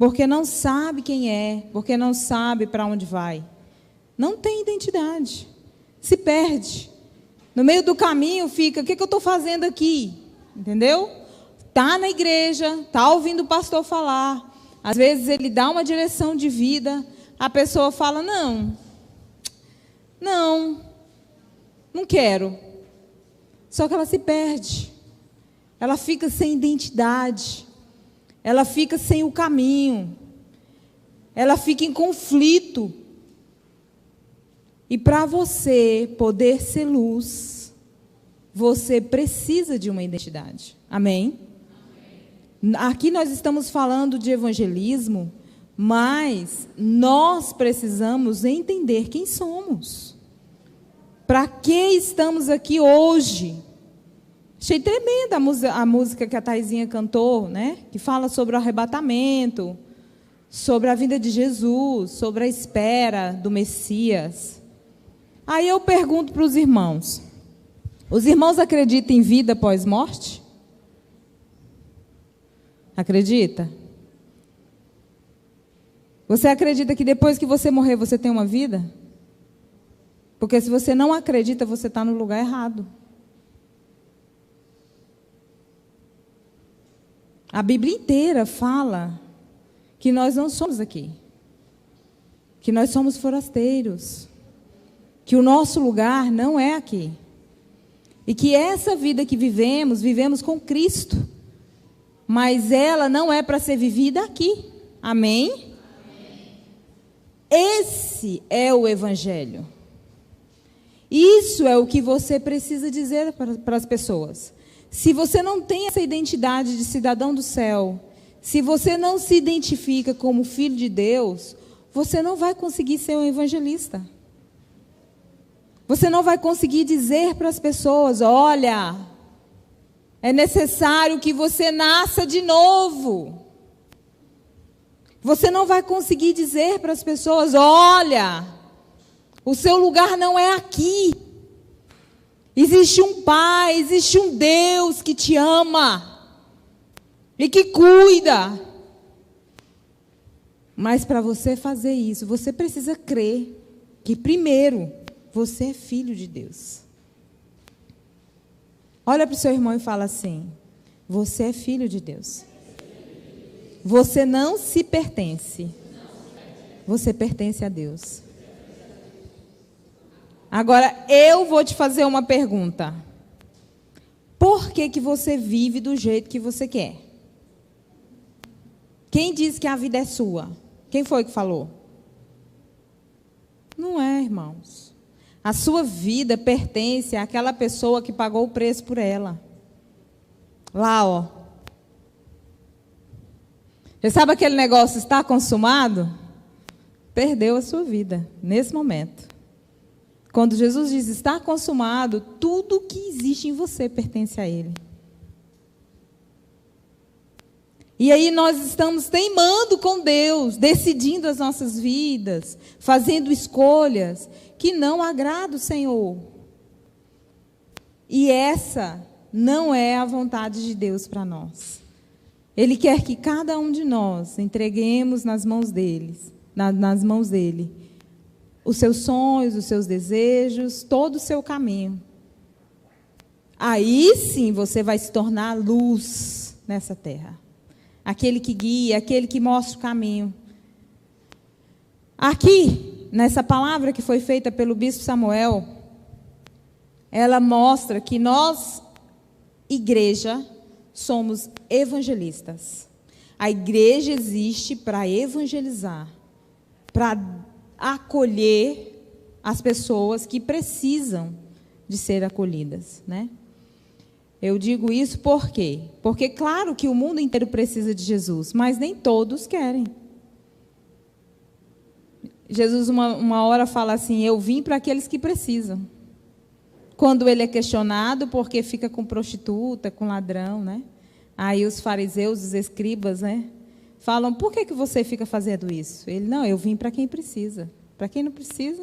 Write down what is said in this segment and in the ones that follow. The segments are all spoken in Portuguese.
porque não sabe quem é, porque não sabe para onde vai. Não tem identidade, se perde. No meio do caminho fica, o que eu estou fazendo aqui? Entendeu? Está na igreja, está ouvindo o pastor falar. Às vezes ele dá uma direção de vida, a pessoa fala, não quero. Só que ela se perde. Ela fica sem identidade. Ela fica sem o caminho. Ela fica em conflito. E para você poder ser luz, você precisa de uma identidade. Amém? Aqui nós estamos falando de evangelismo, mas nós precisamos entender quem somos. Para que estamos aqui hoje? Achei tremenda a música que a Thaisinha cantou, né? Que fala sobre o arrebatamento, sobre a vinda de Jesus, sobre a espera do Messias. Aí eu pergunto para os irmãos acreditam em vida após morte? Acredita? Você acredita que depois que você morrer, você tem uma vida? Porque se você não acredita, você está no lugar errado. A Bíblia inteira fala que nós não somos aqui. Que nós somos forasteiros. Que o nosso lugar não é aqui. E que essa vida que vivemos com Cristo. Mas ela não é para ser vivida aqui. Amém? Esse é o Evangelho. Isso é o que você precisa dizer para as pessoas. Se você não tem essa identidade de cidadão do céu, se você não se identifica como filho de Deus, você não vai conseguir ser um evangelista. Você não vai conseguir dizer para as pessoas, olha, é necessário que você nasça de novo. Você não vai conseguir dizer para as pessoas, olha, o seu lugar não é aqui. Existe um Pai, existe um Deus que te ama e que cuida. Mas para você fazer isso, você precisa crer que primeiro você é filho de Deus. Olha para o seu irmão e fala assim, você é filho de Deus. Você não se pertence. Você pertence a Deus. Agora, eu vou te fazer uma pergunta. Por que você vive do jeito que você quer? Quem disse que a vida é sua? Quem foi que falou? Não é, irmãos. A sua vida pertence àquela pessoa que pagou o preço por ela. Lá, ó. Você sabe aquele negócio, está consumado? Perdeu a sua vida, nesse momento. Quando Jesus diz, está consumado, tudo que existe em você pertence a Ele. E aí nós estamos teimando com Deus, decidindo as nossas vidas, fazendo escolhas que não agradam o Senhor. E essa não é a vontade de Deus para nós. Ele quer que cada um de nós entreguemos nas mãos dele, os seus sonhos, os seus desejos, todo o seu caminho. Aí sim você vai se tornar luz nessa terra. Aquele que guia, aquele que mostra o caminho. Aqui, nessa palavra que foi feita pelo bispo Samuel, ela mostra que nós, igreja, somos evangelistas. A igreja existe para evangelizar, para acolher as pessoas que precisam de ser acolhidas, né? Eu digo isso por quê? Porque claro que o mundo inteiro precisa de Jesus, mas nem todos querem. Jesus uma hora fala assim, eu vim para aqueles que precisam. Quando ele é questionado, porque fica com prostituta, com ladrão, né? Aí os fariseus, os escribas, né? Falam, por que você fica fazendo isso? Ele, não, eu vim para quem precisa. Para quem não precisa,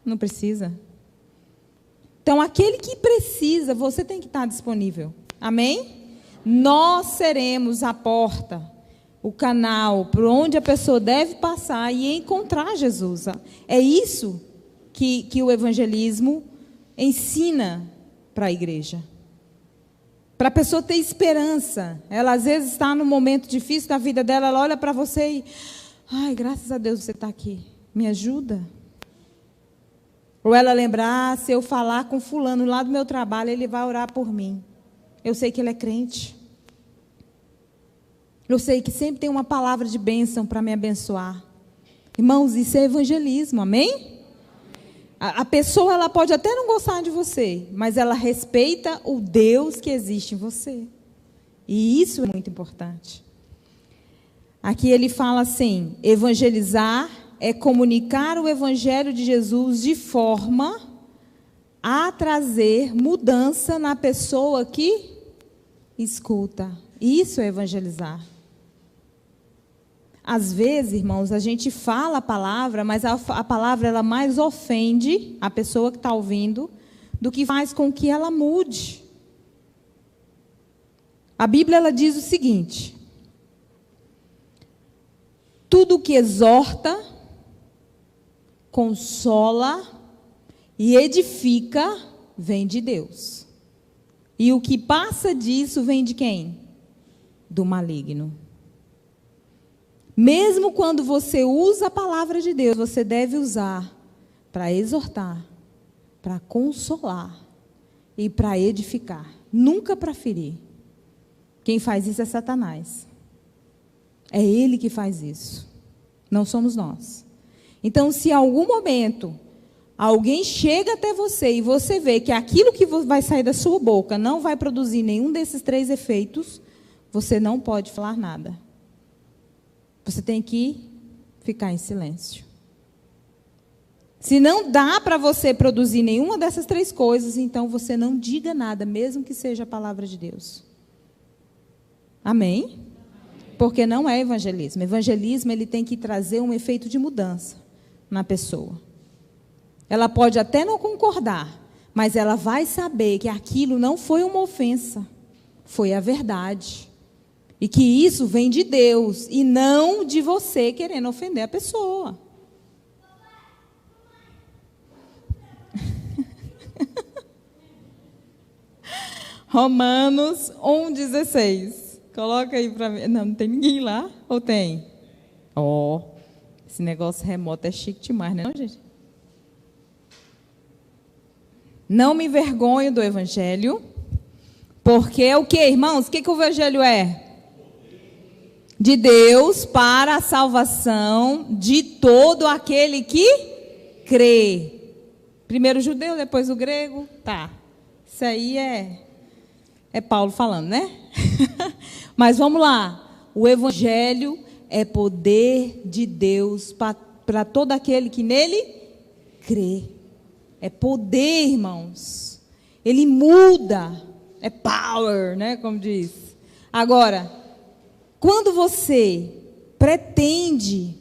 não precisa. Então, aquele que precisa, você tem que estar disponível. Amém? Nós seremos a porta. o canal por onde a pessoa deve passar e encontrar Jesus. É isso que o evangelismo ensina para a igreja. Para a pessoa ter esperança. Ela às vezes está num momento difícil da vida dela, ela olha para você e... Ai, graças a Deus você está aqui. Me ajuda. Ou ela lembrar, se eu falar com fulano lá do meu trabalho, ele vai orar por mim. Eu sei que ele é crente. Eu sei que sempre tem uma palavra de bênção para me abençoar. Irmãos, isso é evangelismo, amém? A pessoa, ela pode até não gostar de você, mas ela respeita o Deus que existe em você. E isso é muito importante. Aqui ele fala assim, evangelizar é comunicar o evangelho de Jesus de forma a trazer mudança na pessoa que escuta. Isso é evangelizar. Às vezes, irmãos, a gente fala a palavra, mas a palavra ela mais ofende a pessoa que está ouvindo do que faz com que ela mude. A Bíblia ela diz o seguinte: tudo que exorta, consola e edifica vem de Deus. E o que passa disso vem de quem? Do maligno. Mesmo quando você usa a palavra de Deus, você deve usar para exortar, para consolar e para edificar, nunca para ferir. Quem faz isso é Satanás. É ele que faz isso, não somos nós. Então, se em algum momento alguém chega até você e você vê que aquilo que vai sair da sua boca não vai produzir nenhum desses 3 efeitos, você não pode falar nada. Você tem que ficar em silêncio. Se não dá para você produzir nenhuma dessas 3 coisas, então você não diga nada, mesmo que seja a palavra de Deus. Amém? Porque não é evangelismo. Evangelismo ele tem que trazer um efeito de mudança na pessoa. Ela pode até não concordar, mas ela vai saber que aquilo não foi uma ofensa, foi a verdade. E que isso vem de Deus e não de você querendo ofender a pessoa. Romanos 1,16. Coloca aí para mim. Não tem ninguém lá? Ou tem? Esse negócio remoto é chique demais, né, gente? Não me envergonho do evangelho, porque é o que, irmãos? O que o evangelho é? De Deus para a salvação de todo aquele que crê. Primeiro o judeu, depois o grego. Tá. Isso aí é Paulo falando, né? Mas vamos lá. O evangelho é poder de Deus para todo aquele que nele crê. É poder, irmãos. Ele muda. É power, né? Como diz. Agora, quando você pretende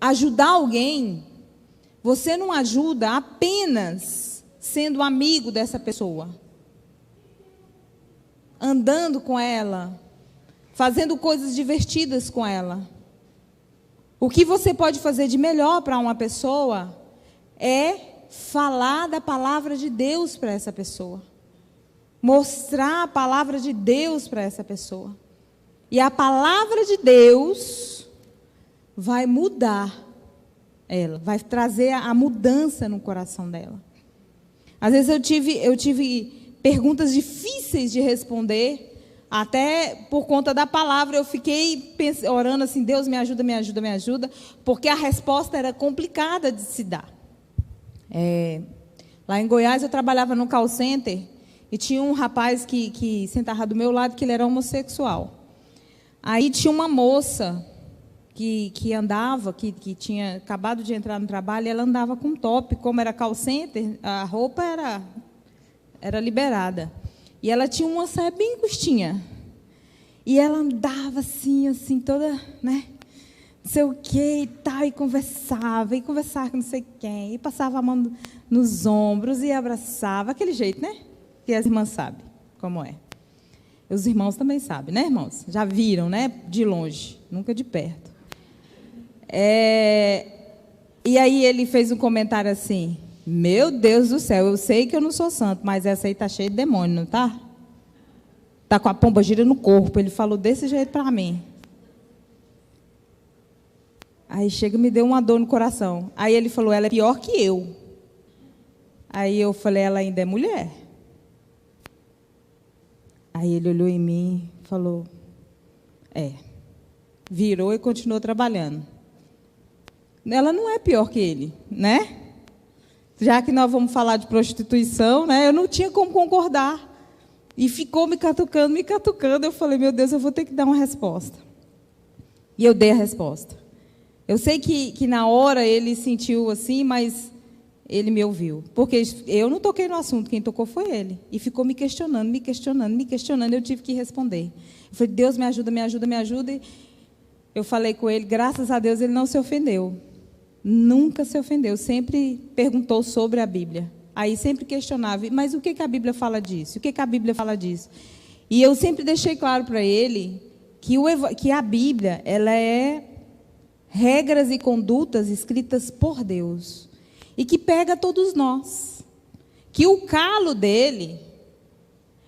ajudar alguém, você não ajuda apenas sendo amigo dessa pessoa, andando com ela, fazendo coisas divertidas com ela. O que você pode fazer de melhor para uma pessoa é falar da palavra de Deus para essa pessoa. Mostrar a palavra de Deus para essa pessoa. E a palavra de Deus vai mudar ela, vai trazer a mudança no coração dela. Às vezes eu tive perguntas difíceis de responder, até por conta da palavra eu fiquei orando assim, Deus me ajuda, me ajuda, me ajuda, porque a resposta era complicada de se dar. Lá em Goiás eu trabalhava no call center, e tinha um rapaz que sentava do meu lado, que ele era homossexual. Aí tinha uma moça que andava, que tinha acabado de entrar no trabalho, e ela andava com top, como era call center, a roupa era liberada. E ela tinha uma saia bem curtinha. E ela andava assim, toda, né? Não sei o quê e tal, e conversava com não sei quem, e passava a mão nos ombros e abraçava, aquele jeito, né? Que as irmãs sabem como é. Os irmãos também sabem, né, irmãos? Já viram, né? De longe, nunca de perto. E aí ele fez um comentário assim: meu Deus do céu, eu sei que eu não sou santo, mas essa aí está cheia de demônio, não tá? Está com a pomba gira no corpo. Ele falou desse jeito para mim. Aí chega e me deu uma dor no coração. Aí ele falou: ela é pior que eu. Aí eu falei: ela ainda é mulher. Aí ele olhou em mim e falou: virou e continuou trabalhando. Ela não é pior que ele, né? Já que nós vamos falar de prostituição, né? Eu não tinha como concordar. E ficou me catucando, me catucando. Eu falei: meu Deus, eu vou ter que dar uma resposta. E eu dei a resposta. Eu sei que na hora ele sentiu assim, mas ele me ouviu. Porque eu não toquei no assunto, quem tocou foi ele. E ficou me questionando, me questionando, me questionando. Eu tive que responder. Eu falei: Deus, me ajuda, me ajuda, me ajuda. E eu falei com ele, graças a Deus ele não se ofendeu. Nunca se ofendeu, sempre perguntou sobre a Bíblia. Aí sempre questionava: mas o que a Bíblia fala disso? O que a Bíblia fala disso? E eu sempre deixei claro para ele que a Bíblia, ela é regras e condutas escritas por Deus. E que pega todos nós. Que o calo dele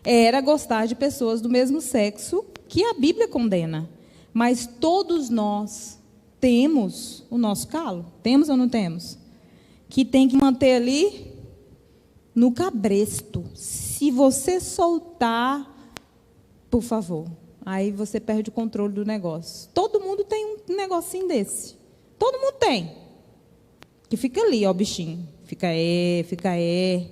era gostar de pessoas do mesmo sexo, que a Bíblia condena. Mas todos nós temos o nosso calo. Temos ou não temos? Que tem que manter ali no cabresto. Se você soltar, por favor, aí você perde o controle do negócio. Todo mundo tem um negocinho desse. Todo mundo tem. Que fica ali, ó, o bichinho. Fica é.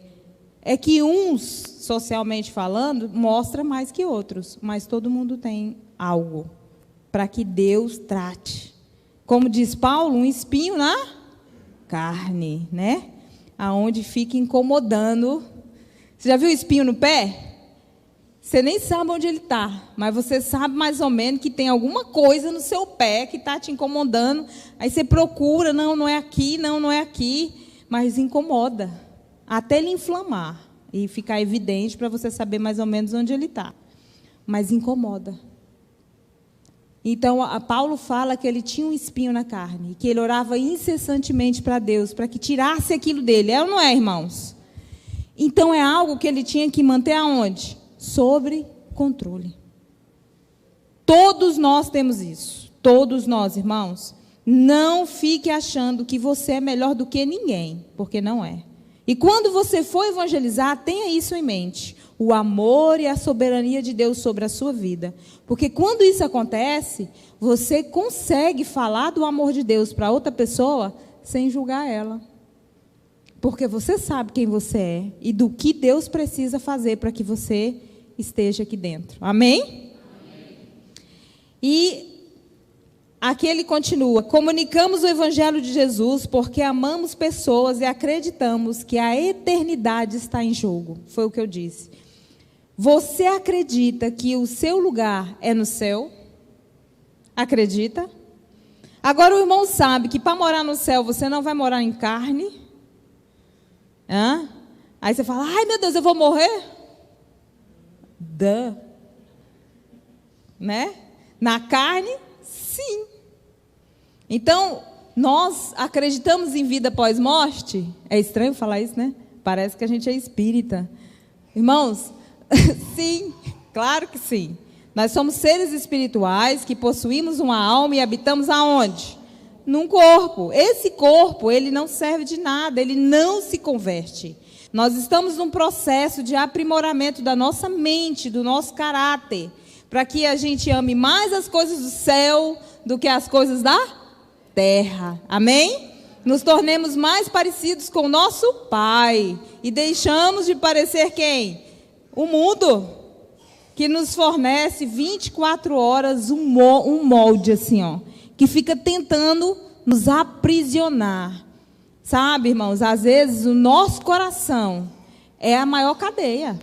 É que uns, socialmente falando, mostra mais que outros. Mas todo mundo tem algo para que Deus trate. Como diz Paulo, um espinho na carne, né? Aonde fica incomodando. Você já viu o espinho no pé? Você nem sabe onde ele está, mas você sabe mais ou menos que tem alguma coisa no seu pé que está te incomodando. Aí você procura, não é aqui, não é aqui, mas incomoda, até ele inflamar e ficar evidente para você saber mais ou menos onde ele está. Mas incomoda. Então, Paulo fala que ele tinha um espinho na carne, que ele orava incessantemente para Deus, para que tirasse aquilo dele. É ou não é, irmãos? Então, é algo que ele tinha que manter aonde? Sobre controle. Todos nós temos isso. Todos nós, irmãos. Não fique achando que você é melhor do que ninguém, porque não é. E quando você for evangelizar, tenha isso em mente. O amor e a soberania de Deus sobre a sua vida. Porque quando isso acontece, você consegue falar do amor de Deus para outra pessoa sem julgar ela. Porque você sabe quem você é e do que Deus precisa fazer para que você esteja aqui dentro. Amém? Amém. E aqui ele continua: comunicamos o evangelho de Jesus porque amamos pessoas e acreditamos que a eternidade está em jogo. Foi o que eu disse. Você acredita que o seu lugar é no céu? Acredita? Agora o irmão sabe que para morar no céu você não vai morar em carne. Aí você fala: ai meu Deus, eu vou morrer? Né? Na carne, sim. Então, nós acreditamos em vida pós-morte? É estranho falar isso, né? Parece que a gente é espírita. Irmãos, sim, claro que sim. Nós somos seres espirituais que possuímos uma alma e habitamos aonde? Num corpo. Esse corpo, ele não serve de nada, ele não se converte. Nós estamos num processo de aprimoramento da nossa mente, do nosso caráter, para que a gente ame mais as coisas do céu do que as coisas da terra. Amém? Nos tornemos mais parecidos com o nosso Pai e deixamos de parecer quem? O mundo, que nos fornece 24 horas um molde assim, ó, que fica tentando nos aprisionar. Sabe, irmãos, às vezes o nosso coração é a maior cadeia.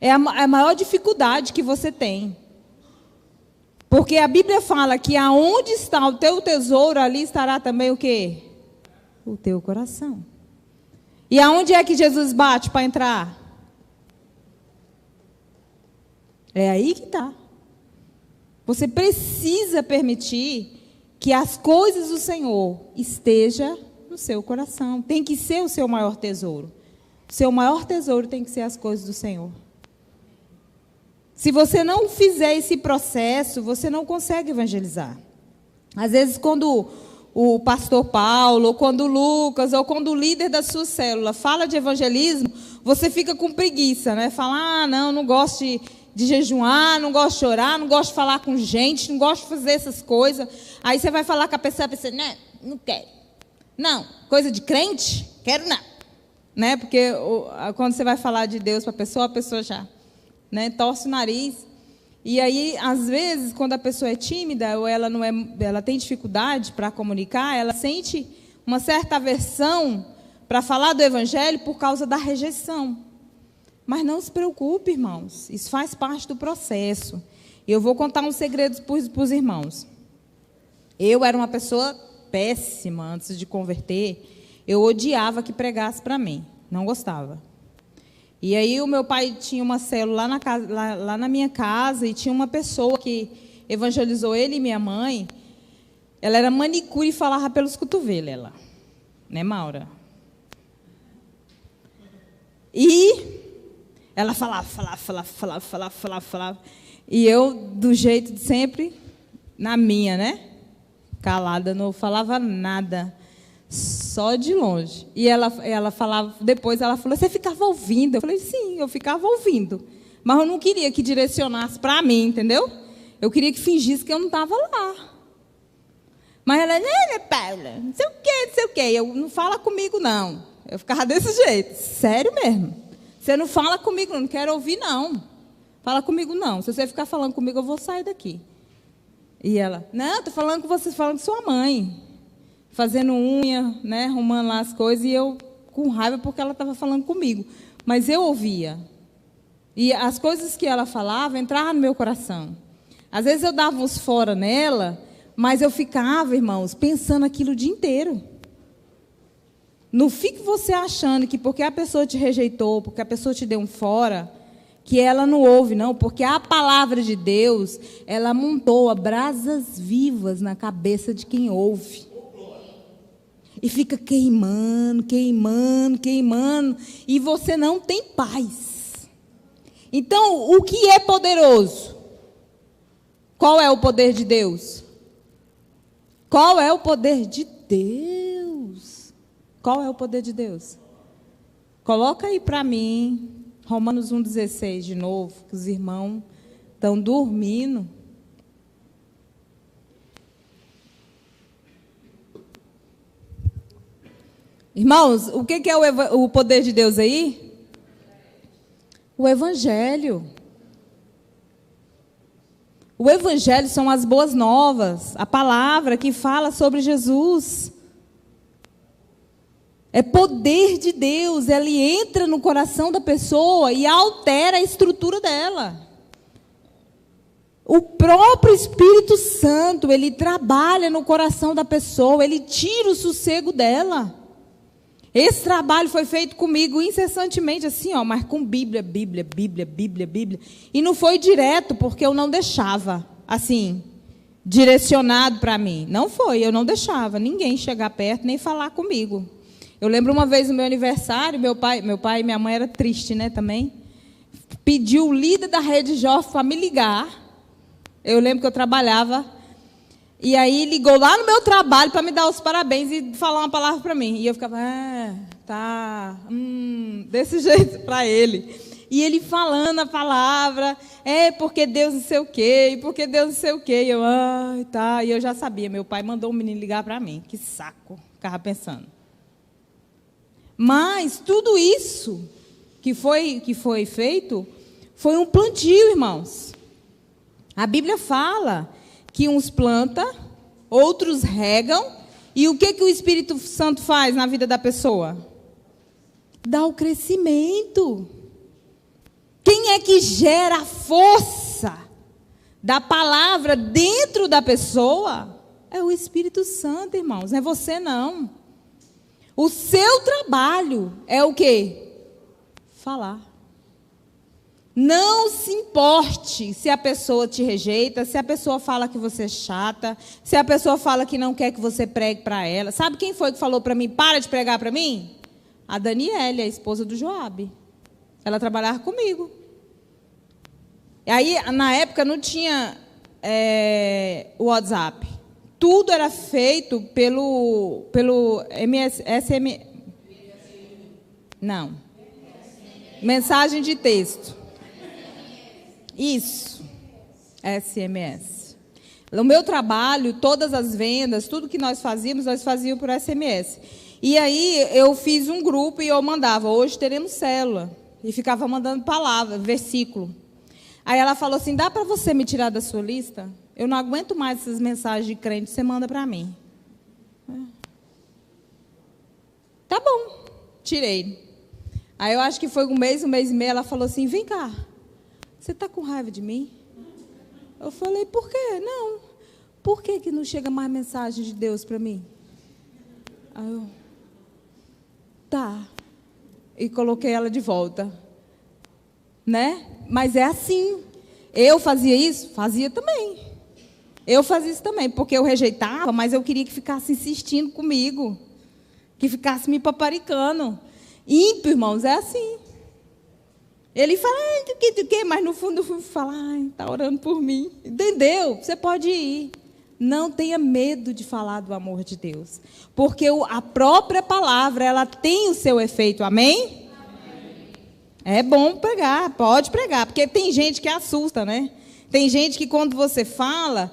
É a maior dificuldade que você tem. Porque a Bíblia fala que aonde está o teu tesouro, ali estará também o quê? O teu coração. E aonde é que Jesus bate para entrar? É aí que está. Você precisa permitir que as coisas do Senhor estejam no seu coração. Tem que ser o seu maior tesouro. O seu maior tesouro tem que ser as coisas do Senhor. Se você não fizer esse processo, você não consegue evangelizar. Às vezes, quando o pastor Paulo, ou quando o Lucas, ou quando o líder da sua célula fala de evangelismo, você fica com preguiça, né? Fala, não gosto de jejuar, não gosto de orar, não gosto de falar com gente, não gosto de fazer essas coisas. Aí você vai falar com a pessoa, não quero. Não, coisa de crente? Quero não. Né? Porque quando você vai falar de Deus para a pessoa já, né, torce o nariz. E aí, às vezes, quando a pessoa é tímida ou ela tem dificuldade para comunicar, ela sente uma certa aversão para falar do evangelho por causa da rejeição. Mas não se preocupe, irmãos, isso faz parte do processo. E eu vou contar uns segredos para os irmãos. Eu era uma pessoa péssima antes de converter. Eu odiava que pregasse para mim, não gostava. E aí o meu pai tinha uma célula lá na minha casa, e tinha uma pessoa que evangelizou ele e minha mãe. Ela era manicure e falava pelos cotovelos, ela. Né, Maura? E ela falava. E eu, do jeito de sempre, na minha, né? Calada, não falava nada. Só de longe. E ela falava, depois ela falou, você ficava ouvindo? Eu falei, sim, eu ficava ouvindo. Mas eu não queria que direcionasse para mim, entendeu? Eu queria que fingisse que eu não estava lá. Mas ela, Paula, não sei o quê. Eu, não fala comigo, não. Eu ficava desse jeito. Sério mesmo. Você não fala comigo, não quero ouvir, não. Fala comigo, não. Se você ficar falando comigo, eu vou sair daqui. E ela, não, estou falando com você, falando com sua mãe. Fazendo unha, né, arrumando lá as coisas, e eu com raiva porque ela estava falando comigo. Mas eu ouvia. E as coisas que ela falava entravam no meu coração. Às vezes eu dava uns fora nela, mas eu ficava, irmãos, pensando aquilo o dia inteiro. Não fique você achando que porque a pessoa te rejeitou, porque a pessoa te deu um fora, que ela não ouve, não. Porque a palavra de Deus, ela montou brasas vivas na cabeça de quem ouve. E fica queimando. E você não tem paz. Então, o que é poderoso? Qual é o poder de Deus? Qual é o poder de Deus? Qual é o poder de Deus? Coloca aí para mim, Romanos 1,16 de novo, que os irmãos estão dormindo. Irmãos, o que é o poder de Deus aí? O Evangelho. O Evangelho são as boas novas, a palavra que fala sobre Jesus. É poder de Deus, ele entra no coração da pessoa e altera a estrutura dela. O próprio Espírito Santo, ele trabalha no coração da pessoa, ele tira o sossego dela. Esse trabalho foi feito comigo incessantemente, assim, mas com Bíblia. E não foi direto, porque eu não deixava, assim, direcionado para mim. Não foi, eu não deixava ninguém chegar perto, nem falar comigo. Eu lembro uma vez no meu aniversário, meu pai e minha mãe eram tristes, né, também. Pediu o líder da Rede Jovem para me ligar. Eu lembro que eu trabalhava. E aí ligou lá no meu trabalho para me dar os parabéns e falar uma palavra para mim. E eu ficava, desse jeito para ele. E ele falando a palavra, porque Deus não sei o quê, porque Deus não sei o quê. E eu, tá. E eu já sabia, meu pai mandou o menino ligar para mim. Que saco, ficava pensando. Mas tudo isso que foi feito foi um plantio, irmãos. A Bíblia fala que uns plantam, outros regam, e o que o Espírito Santo faz na vida da pessoa? Dá o crescimento. Quem é que gera a força da palavra dentro da pessoa? É o Espírito Santo, irmãos, não é você não. O seu trabalho é o quê? Falar. Não se importe se a pessoa te rejeita, se a pessoa fala que você é chata, se a pessoa fala que não quer que você pregue para ela. Sabe quem foi que falou para mim, para de pregar para mim? A Daniela, a esposa do Joabe. Ela trabalhava comigo. Aí, na época, não tinha o WhatsApp. Tudo era feito pelo SM. Não. Mensagem de texto. Isso. SMS. No meu trabalho, todas as vendas, tudo que nós fazíamos por SMS. E aí, eu fiz um grupo e eu mandava, hoje teremos célula. E ficava mandando palavra, versículo. Aí ela falou assim, dá para você me tirar da sua lista? Eu não aguento mais essas mensagens de crente, você manda para mim. Tá bom, tirei. Aí eu acho que foi um mês e meio, ela falou assim, vem cá, você está com raiva de mim? Eu falei, por quê? Não. Por que não chega mais mensagem de Deus para mim? Aí eu, tá. E coloquei ela de volta. Né? Mas é assim. Eu fazia isso? Fazia também. Eu fazia isso também, porque eu rejeitava, mas eu queria que ficasse insistindo comigo. Que ficasse me paparicando. Ímpio, irmãos, é assim. Ele fala, mas no fundo eu fui falar, está orando por mim. Entendeu? Você pode ir. Não tenha medo de falar do amor de Deus. Porque a própria palavra, ela tem o seu efeito. Amém? É bom pregar, pode pregar. Porque tem gente que assusta, né? Tem gente que quando você fala,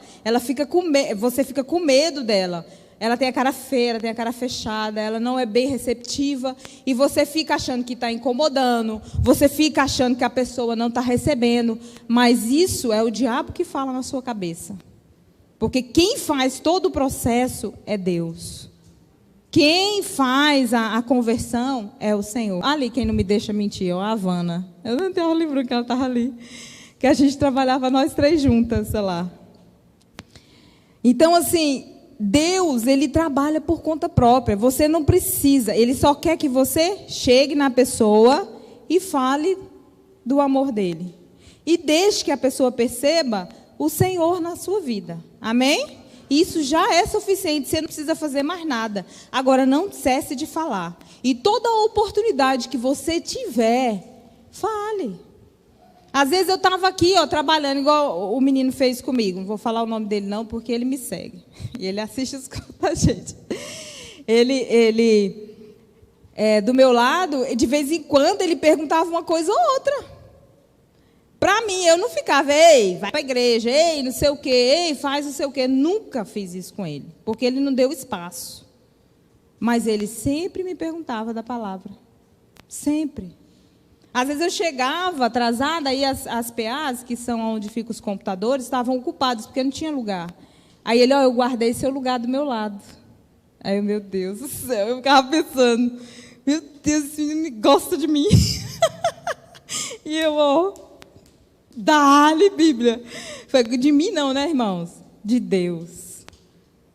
você fica com medo dela. Ela tem a cara feia, ela tem a cara fechada, ela não é bem receptiva, e você fica achando que está incomodando, você fica achando que a pessoa não está recebendo, mas isso é o diabo que fala na sua cabeça. Porque quem faz todo o processo é Deus. Quem faz a conversão é o Senhor. Ali, quem não me deixa mentir, a Havana. Eu não tenho um livro que ela estava ali. Que a gente trabalhava nós três juntas, sei lá. Então, assim, Deus, Ele trabalha por conta própria. Você não precisa. Ele só quer que você chegue na pessoa e fale do amor dele. E deixe que a pessoa perceba o Senhor na sua vida. Amém? Isso já é suficiente. Você não precisa fazer mais nada. Agora, não cesse de falar. E toda oportunidade que você tiver, fale. Às vezes eu estava aqui, trabalhando, igual o menino fez comigo. Não vou falar o nome dele, não, porque ele me segue. E ele assiste os contos da gente. Ele do meu lado, de vez em quando, ele perguntava uma coisa ou outra. Para mim, eu não ficava, ei, vai para a igreja, ei, não sei o quê, ei, faz não sei o quê. Nunca fiz isso com ele, porque ele não deu espaço. Mas ele sempre me perguntava da palavra. Sempre. Às vezes eu chegava atrasada, aí as PAs, que são onde ficam os computadores, estavam ocupados, porque não tinha lugar. Aí ele, eu guardei seu lugar do meu lado. Aí eu, meu Deus do céu, eu ficava pensando, meu Deus, esse menino gosta de mim. E eu, dá-lhe Bíblia. Foi de mim não, né, irmãos? De Deus.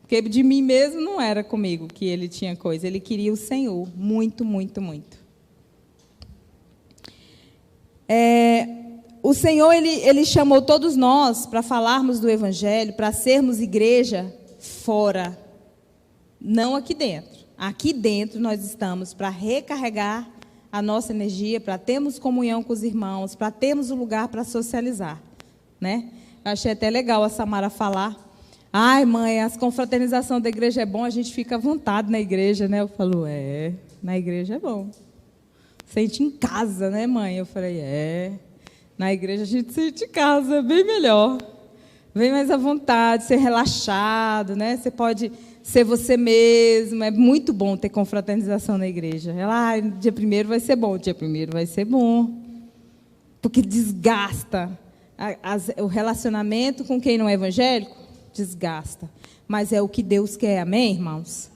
Porque de mim mesmo não era comigo que ele tinha coisa. Ele queria o Senhor. Muito, muito, muito. O Senhor, ele chamou todos nós para falarmos do Evangelho, para sermos igreja fora. Não aqui dentro. Aqui dentro nós estamos para recarregar a nossa energia, para termos comunhão com os irmãos, para termos um lugar para socializar, né? Eu achei até legal a Samara falar. Ai, mãe, as confraternizações da igreja é bom, a gente fica à vontade na igreja, né? Eu falo, na igreja é bom. Sente em casa, né, mãe? Eu falei, na igreja a gente sente em casa, é bem melhor. Bem mais à vontade, ser relaxado, né? Você pode ser você mesmo. É muito bom ter confraternização na igreja. Dia 1º vai ser bom. Dia 1º vai ser bom. Porque desgasta. O relacionamento com quem não é evangélico, desgasta. Mas é o que Deus quer, amém, irmãos?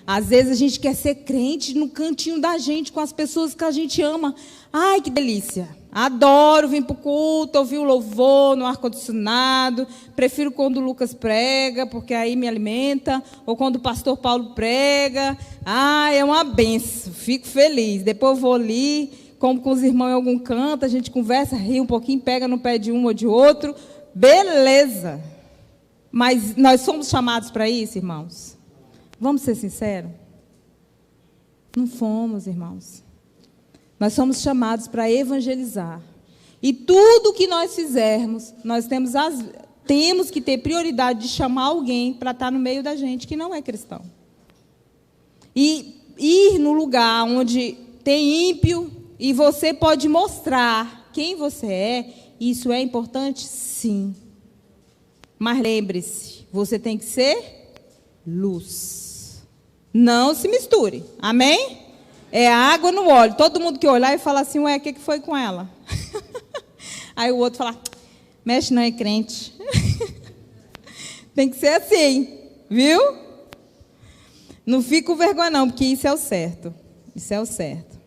Às vezes a gente quer ser crente no cantinho da gente, com as pessoas que a gente ama. Ai, que delícia. Adoro vir para o culto, ouvir o louvor no ar-condicionado. Prefiro quando o Lucas prega, porque aí me alimenta. Ou quando o pastor Paulo prega. É uma benção. Fico feliz. Depois eu vou ali, como com os irmãos em algum canto, a gente conversa, ri um pouquinho, pega no pé de um ou de outro. Beleza. Mas nós somos chamados para isso, irmãos? Vamos ser sinceros? Não fomos, irmãos. Nós somos chamados para evangelizar. E tudo que nós fizermos, nós temos que ter prioridade de chamar alguém para estar no meio da gente que não é cristão. E ir no lugar onde tem ímpio e você pode mostrar quem você é, isso é importante? Sim. Mas lembre-se, você tem que ser luz. Não se misture. Amém? É água no óleo. Todo mundo que olhar e falar assim, ué, o que foi com ela? Aí o outro fala, mexe não, é crente. Tem que ser assim, viu? Não fica com vergonha não, porque isso é o certo. Isso é o certo.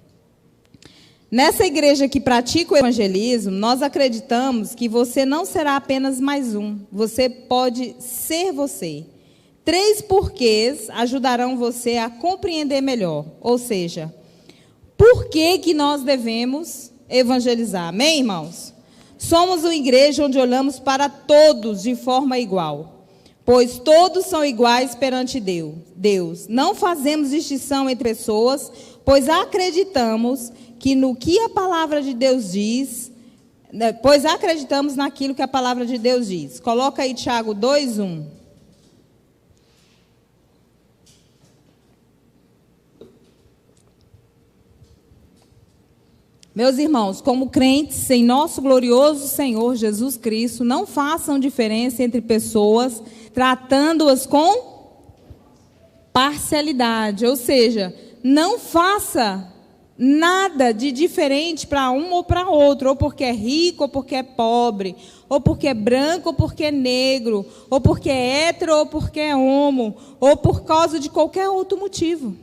Nessa igreja que pratica o evangelismo, nós acreditamos que você não será apenas mais um. Você pode ser você. 3 porquês ajudarão você a compreender melhor. Ou seja, por que nós devemos evangelizar? Amém, irmãos? Somos uma igreja onde olhamos para todos de forma igual, pois todos são iguais perante Deus. Não fazemos distinção entre pessoas, pois acreditamos que no que a palavra de Deus diz, pois acreditamos naquilo que a palavra de Deus diz. Coloca aí Tiago 2:1. Meus irmãos, como crentes em nosso glorioso Senhor Jesus Cristo, não façam diferença entre pessoas, tratando-as com parcialidade. Ou seja, não faça nada de diferente para um ou para outro, ou porque é rico, ou porque é pobre, ou porque é branco, ou porque é negro, ou porque é hétero, ou porque é homo, ou por causa de qualquer outro motivo.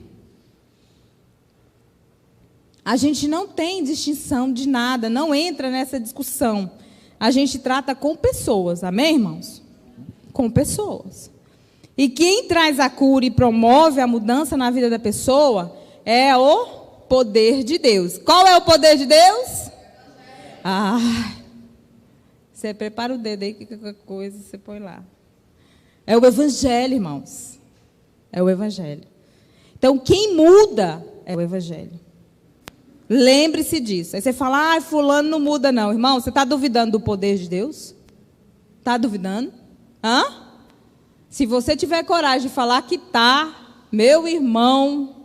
A gente não tem distinção de nada, não entra nessa discussão. A gente trata com pessoas, amém, irmãos? Com pessoas. E quem traz a cura e promove a mudança na vida da pessoa é o poder de Deus. Qual é o poder de Deus? Você prepara o dedo aí, que qualquer coisa você põe lá. É o evangelho, irmãos. É o evangelho. Então, quem muda é o evangelho. Lembre-se disso. Aí você fala, fulano não muda não. Irmão, você está duvidando do poder de Deus? Está duvidando? Se você tiver coragem de falar que está, meu irmão.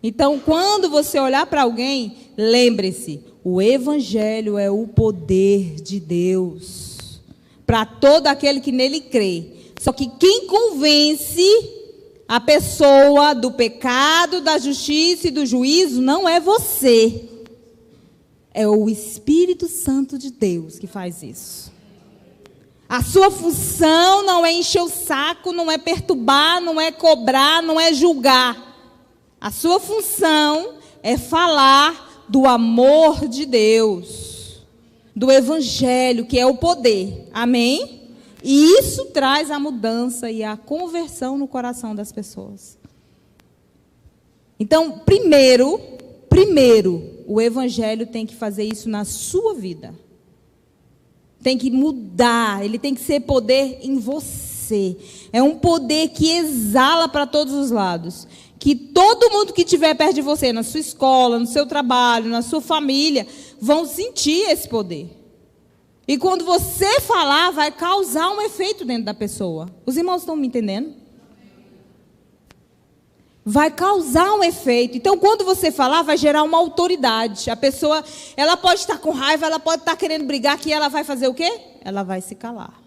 Então, quando você olhar para alguém, lembre-se, o evangelho é o poder de Deus. Para todo aquele que nele crê. Só que quem convence a pessoa do pecado, da justiça e do juízo não é você. É o Espírito Santo de Deus que faz isso. A sua função não é encher o saco, não é perturbar, não é cobrar, não é julgar. A sua função é falar do amor de Deus, do Evangelho, que é o poder. Amém? E isso traz a mudança e a conversão no coração das pessoas. Então, primeiro, o Evangelho tem que fazer isso na sua vida. Tem que mudar, ele tem que ser poder em você. É um poder que exala para todos os lados. Que todo mundo que estiver perto de você, na sua escola, no seu trabalho, na sua família, vão sentir esse poder. E quando você falar, vai causar um efeito dentro da pessoa. Os irmãos estão me entendendo? Vai causar um efeito. Então, quando você falar, vai gerar uma autoridade. A pessoa, ela pode estar com raiva, ela pode estar querendo brigar, que ela vai fazer o quê? Ela vai se calar.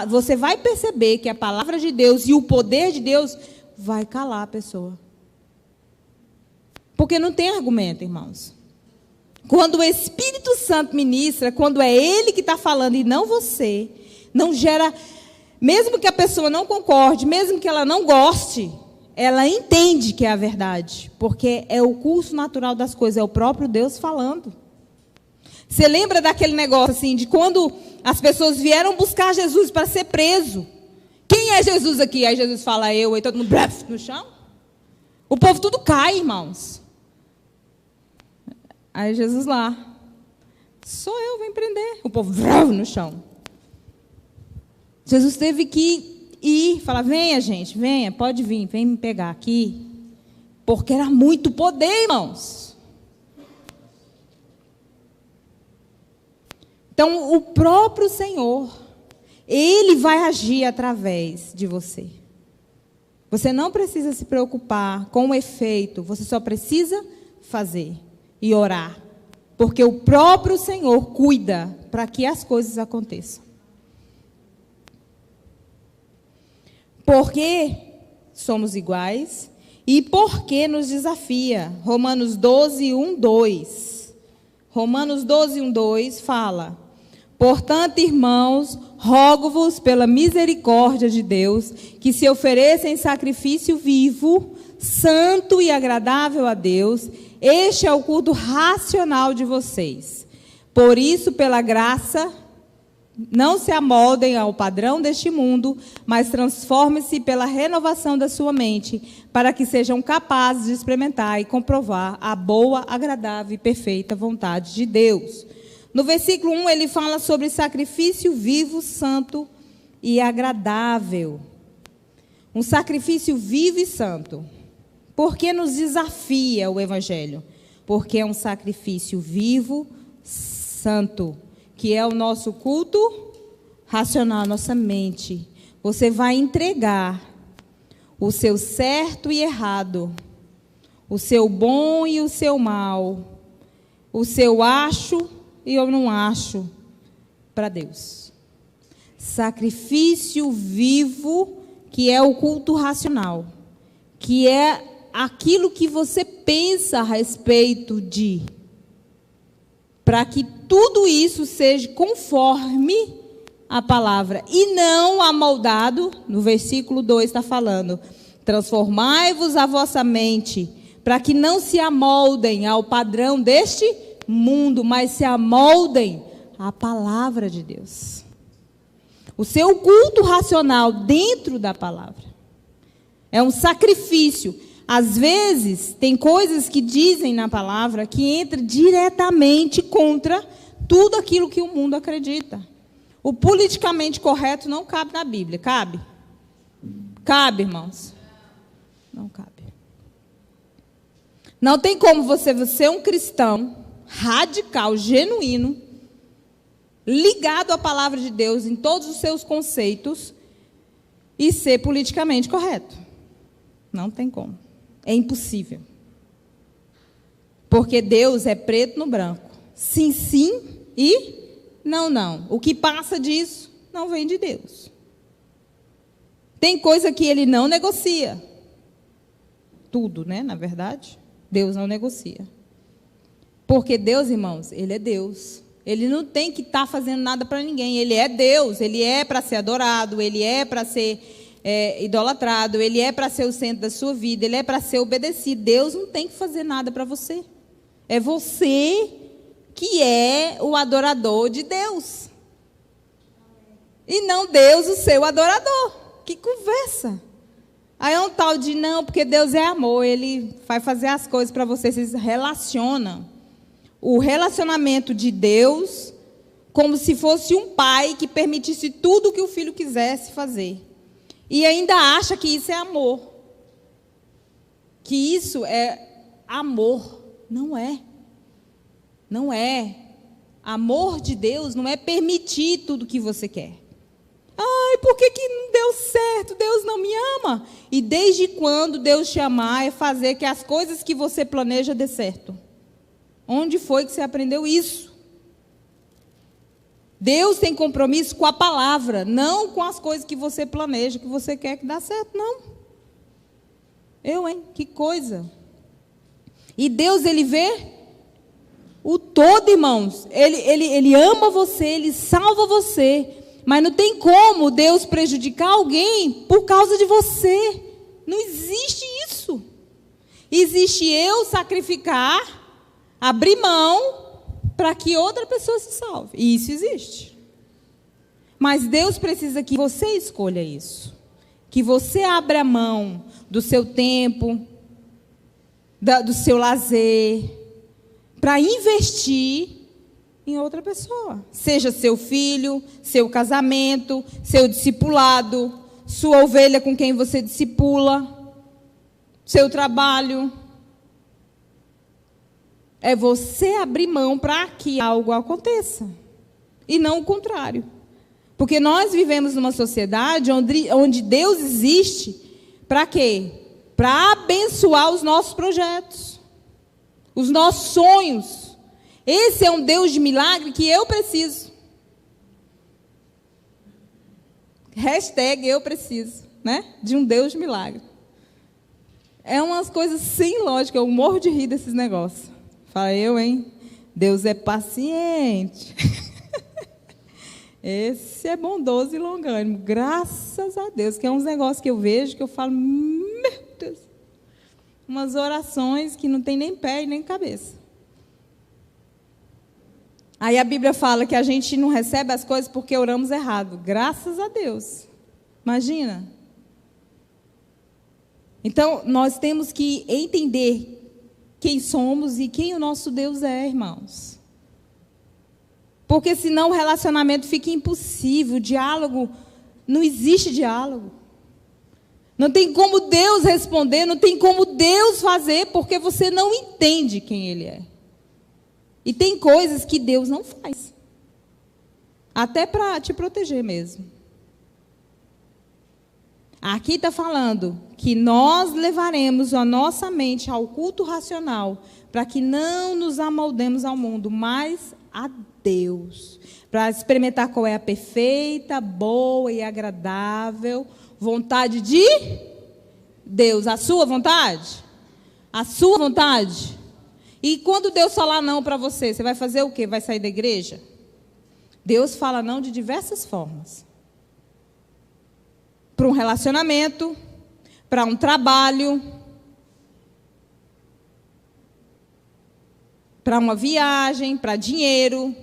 Você vai perceber que a palavra de Deus e o poder de Deus vai calar a pessoa. Porque não tem argumento, irmãos. Quando o Espírito Santo ministra, quando é Ele que está falando e não você, não gera, mesmo que a pessoa não concorde, mesmo que ela não goste, ela entende que é a verdade, porque é o curso natural das coisas, é o próprio Deus falando. Você lembra daquele negócio assim, de quando as pessoas vieram buscar Jesus para ser preso? Quem é Jesus aqui? Aí Jesus fala, eu, aí todo mundo no chão. O povo tudo cai, irmãos. Aí Jesus lá, sou eu, vem prender. O povo no chão. Jesus teve que ir, falar, venha gente, venha, pode vir, vem me pegar aqui. Porque era muito poder, irmãos. Então, o próprio Senhor, Ele vai agir através de você. Você não precisa se preocupar com o efeito, você só precisa fazer e orar. Porque o próprio Senhor cuida para que as coisas aconteçam. Porque somos iguais e porque nos desafia. Romanos 12, 1, 2. Romanos 12, 1, 2 fala: portanto, irmãos, rogo-vos pela misericórdia de Deus, que se ofereçam em sacrifício vivo, santo e agradável a Deus. Este é o culto racional de vocês. Por isso, pela graça, não se amoldem ao padrão deste mundo, mas transformem-se pela renovação da sua mente, para que sejam capazes de experimentar e comprovar a boa, agradável e perfeita vontade de Deus. No versículo 1, ele fala sobre sacrifício vivo, santo e agradável. Um sacrifício vivo e santo. Por que nos desafia o Evangelho? Porque é um sacrifício vivo, santo, que é o nosso culto racional, a nossa mente. Você vai entregar o seu certo e errado, o seu bom e o seu mal, o seu acho e eu não acho, para Deus. Sacrifício vivo, que é o culto racional, que é aquilo que você pensa a respeito de, para que tudo isso seja conforme a palavra, e não amoldado, no versículo 2 está falando, transformai-vos a vossa mente, para que não se amoldem ao padrão deste mundo, mas se amoldem à palavra de Deus. O seu culto racional dentro da palavra é um sacrifício. Às vezes, tem coisas que dizem na palavra que entra diretamente contra tudo aquilo que o mundo acredita. O politicamente correto não cabe na Bíblia. Cabe? Cabe, irmãos? Não cabe. Não tem como você ser um cristão radical, genuíno, ligado à palavra de Deus em todos os seus conceitos e ser politicamente correto. Não tem como. É impossível. Porque Deus é preto no branco. Sim, sim e não, não. O que passa disso não vem de Deus. Tem coisa que Ele não negocia. Tudo, né? Na verdade, Deus não negocia. Porque Deus, irmãos, Ele é Deus. Ele não tem que estar fazendo nada para ninguém. Ele é Deus. Ele é para ser adorado. Ele é para ser idolatrado, ele é para ser o centro da sua vida, ele é para ser obedecido. Deus não tem que fazer nada para você. É você que é o adorador de Deus. E não Deus o seu adorador. Que conversa. Aí é um tal de não, porque Deus é amor, Ele vai fazer as coisas para você, vocês relacionam. O relacionamento de Deus como se fosse um pai que permitisse tudo o que o filho quisesse fazer. E ainda acha que isso é amor. Que isso é amor. Não é. Não é. Amor de Deus não é permitir tudo que você quer. Ai, por que não deu certo? Deus não me ama. E desde quando Deus te amar é fazer que as coisas que você planeja dê certo? Onde foi que você aprendeu isso? Deus tem compromisso com a palavra, não com as coisas que você planeja, que você quer que dê certo, não. Que coisa. E Deus, Ele vê o todo, irmãos. Ele ama você, Ele salva você. Mas não tem como Deus prejudicar alguém por causa de você. Não existe isso. Existe eu sacrificar, abrir mão, para que outra pessoa se salve. E isso existe. Mas Deus precisa que você escolha isso. Que você abra mão do seu tempo, do seu lazer, para investir em outra pessoa. Seja seu filho, seu casamento, seu discipulado, sua ovelha com quem você discipula, seu trabalho. É você abrir mão para que algo aconteça. E não o contrário. Porque nós vivemos numa sociedade onde Deus existe para quê? Para abençoar os nossos projetos, os nossos sonhos. Esse é um Deus de milagre que eu preciso. Hashtag eu preciso, né? De um Deus de milagre. É umas coisas sem lógica, eu morro de rir desses negócios. Fala eu, hein? Deus é paciente. Esse é bondoso e longânimo. Graças a Deus, que é uns negócios que eu vejo, que eu falo, meu Deus. Umas orações que não tem nem pé e nem cabeça. Aí a Bíblia fala que a gente não recebe as coisas porque oramos errado. Graças a Deus. Imagina. Então, nós temos que entender quem somos e quem o nosso Deus é, irmãos. Porque senão o relacionamento fica impossível, o diálogo, não existe diálogo. Não tem como Deus responder, não tem como Deus fazer, porque você não entende quem Ele é. E tem coisas que Deus não faz. Até para te proteger mesmo. Aqui está falando que nós levaremos a nossa mente ao culto racional, para que não nos amoldemos ao mundo, mas a Deus, para experimentar qual é a perfeita, boa e agradável vontade de Deus. A sua vontade? A sua vontade? E quando Deus falar não para você, você vai fazer o quê? Vai sair da igreja? Deus fala não de diversas formas. Para um relacionamento, para um trabalho, para uma viagem, para dinheiro.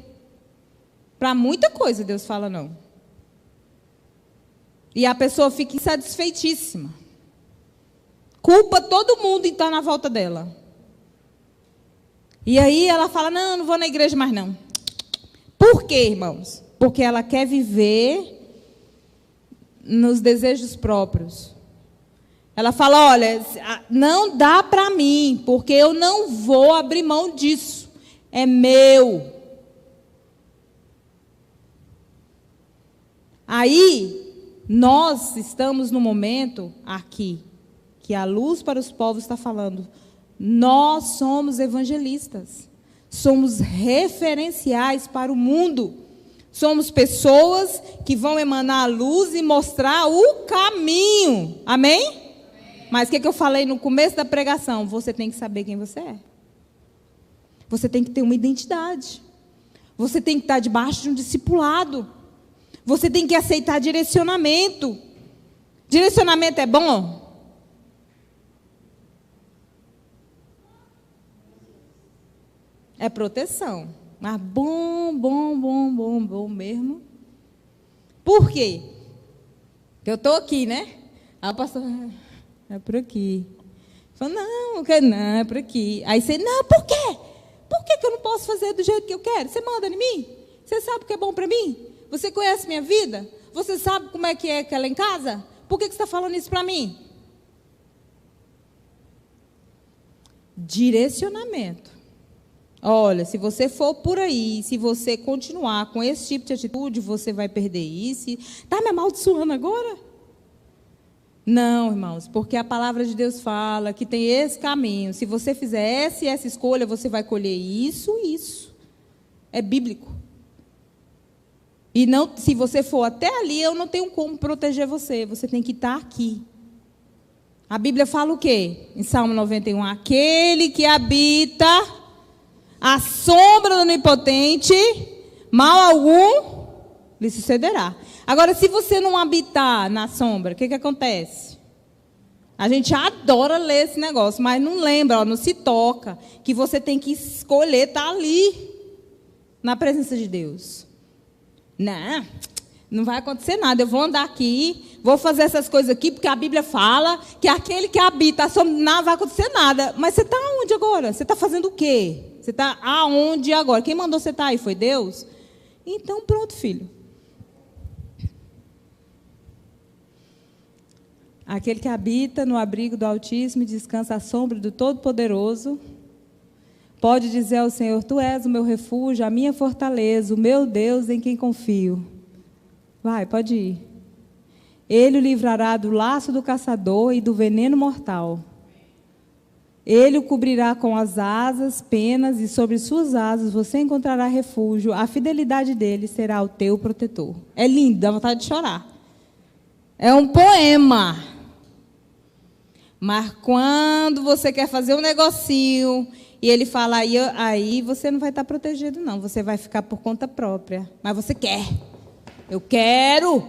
Para muita coisa Deus fala não. E a pessoa fica insatisfeitíssima. Culpa todo mundo e está na volta dela. E aí ela fala, não vou na igreja mais não. Por quê, irmãos? Porque ela quer viver nos desejos próprios. Ela fala, olha, não dá para mim, porque eu não vou abrir mão disso. É meu. Aí, nós estamos no momento aqui, que a luz para os povos está falando, nós somos evangelistas, somos referenciais para o mundo, somos pessoas que vão emanar a luz e mostrar o caminho, amém? Mas o que eu falei no começo da pregação? Você tem que saber quem você é, você tem que ter uma identidade, você tem que estar debaixo de um discipulado, você tem que aceitar direcionamento. Direcionamento é bom? É proteção. Mas bom mesmo. Por quê? Porque eu estou aqui, né? Aí o pastor, é por aqui. Fala, não, é por aqui. Aí você, não, por quê? Por que eu não posso fazer do jeito que eu quero? Você manda em mim? Você sabe o que é bom para mim? Você conhece minha vida? Você sabe como é que é lá em casa? Por que você está falando isso para mim? Direcionamento. Olha, se você for por aí, se você continuar com esse tipo de atitude, você vai perder isso. Está me amaldiçoando agora? Não, irmãos, porque a palavra de Deus fala que tem esse caminho. Se você fizer essa e essa escolha, você vai colher isso e isso. É bíblico. E não, se você for até ali, eu não tenho como proteger você. Você tem que estar aqui. A Bíblia fala o quê? Em Salmo 91. Aquele que habita a sombra do Onipotente, mal algum lhe sucederá. Agora, se você não habitar na sombra, o que acontece? A gente adora ler esse negócio, mas não lembra, não se toca, que você tem que escolher estar ali, na presença de Deus. Não vai acontecer nada, eu vou andar aqui, vou fazer essas coisas aqui, porque a Bíblia fala que aquele que habita a sombra, não vai acontecer nada. Mas você está onde agora? Você está fazendo o quê? Você está aonde agora? Quem mandou você estar aí? Foi Deus? Então, pronto, filho. Aquele que habita no abrigo do Altíssimo e descansa à sombra do Todo-Poderoso, pode dizer ao Senhor: Tu és o meu refúgio, a minha fortaleza, o meu Deus em quem confio. Vai, pode ir. Ele o livrará do laço do caçador e do veneno mortal. Ele o cobrirá com as asas, penas, e sobre suas asas você encontrará refúgio. A fidelidade dele será o teu protetor. É lindo, dá vontade de chorar. É um poema. Mas quando você quer fazer um negocinho e ele fala, aí você não vai estar protegido, não. Você vai ficar por conta própria. Mas você quer. Eu quero.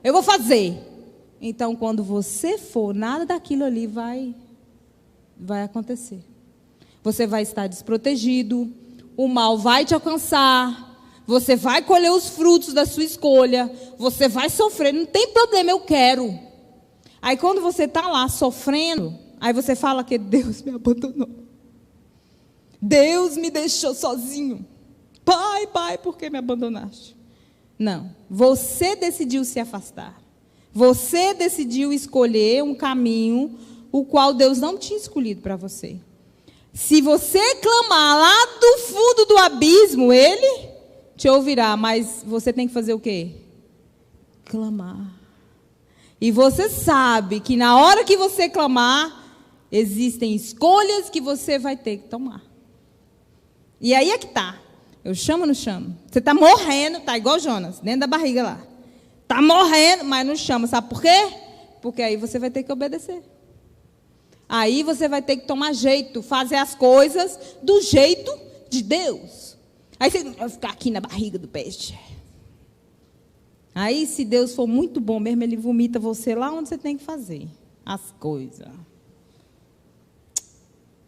Eu vou fazer. Então, quando você for, nada daquilo ali vai acontecer. Você vai estar desprotegido. O mal vai te alcançar. Você vai colher os frutos da sua escolha. Você vai sofrer. Não tem problema, eu quero. Aí quando você está lá sofrendo, aí você fala que Deus me abandonou. Deus me deixou sozinho. Pai, por que me abandonaste? Não. Você decidiu se afastar. Você decidiu escolher um caminho o qual Deus não tinha escolhido para você. Se você clamar lá do fundo do abismo, Ele te ouvirá, mas você tem que fazer o quê? Clamar. E você sabe que na hora que você clamar, existem escolhas que você vai ter que tomar. E aí é que está. Eu chamo ou não chamo? Você está morrendo, está igual Jonas, dentro da barriga lá. Está morrendo, mas não chama. Sabe por quê? Porque aí você vai ter que obedecer. Aí você vai ter que tomar jeito, fazer as coisas do jeito de Deus. Aí você vai ficar aqui na barriga do peixe. Aí, se Deus for muito bom mesmo, Ele vomita você lá onde você tem que fazer as coisas.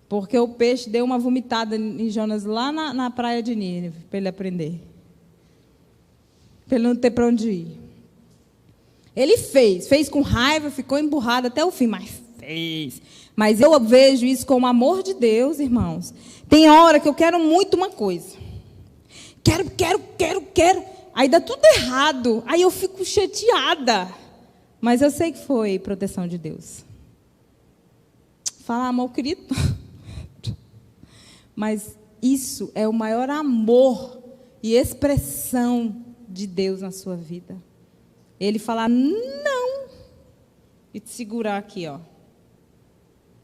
Porque o peixe deu uma vomitada em Jonas lá na praia de Nínive, para ele aprender. Para ele não ter para onde ir. Ele fez com raiva, ficou emburrado até o fim, mas fez. Mas eu vejo isso como amor de Deus, irmãos. Tem hora que eu quero muito uma coisa. Quero. Aí dá tudo errado. Aí eu fico chateada. Mas eu sei que foi proteção de Deus. Fala, amor querido. Mas isso é o maior amor e expressão de Deus na sua vida. Ele falar não. E te segurar aqui, ó.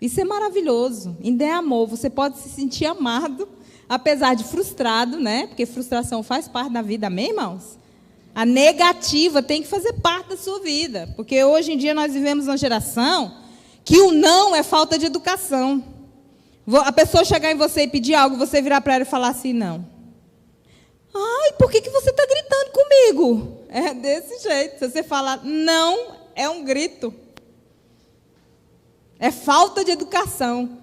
Isso é maravilhoso. Ainda é amor. Você pode se sentir amado. Apesar de frustrado, né? Porque frustração faz parte da vida, amém, irmãos? A negativa tem que fazer parte da sua vida. Porque hoje em dia nós vivemos uma geração que o não é falta de educação. A pessoa chegar em você e pedir algo, você virar para ela e falar assim, não. Ai, por que você está gritando comigo? É desse jeito. Se você falar não, é um grito. É falta de educação.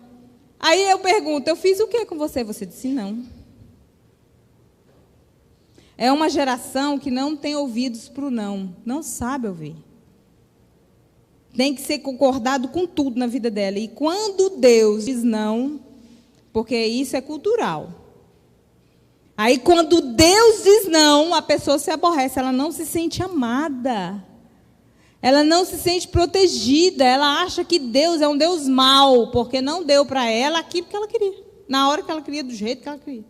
Aí eu pergunto, eu fiz o que com você? Você disse não. É uma geração que não tem ouvidos para o não. Não sabe ouvir. Tem que ser concordado com tudo na vida dela. E quando Deus diz não, porque isso é cultural. Aí quando Deus diz não, a pessoa se aborrece. Ela não se sente amada. Ela não se sente protegida. Ela acha que Deus é um Deus mau, porque não deu para ela aquilo que ela queria. Na hora que ela queria, do jeito que ela queria.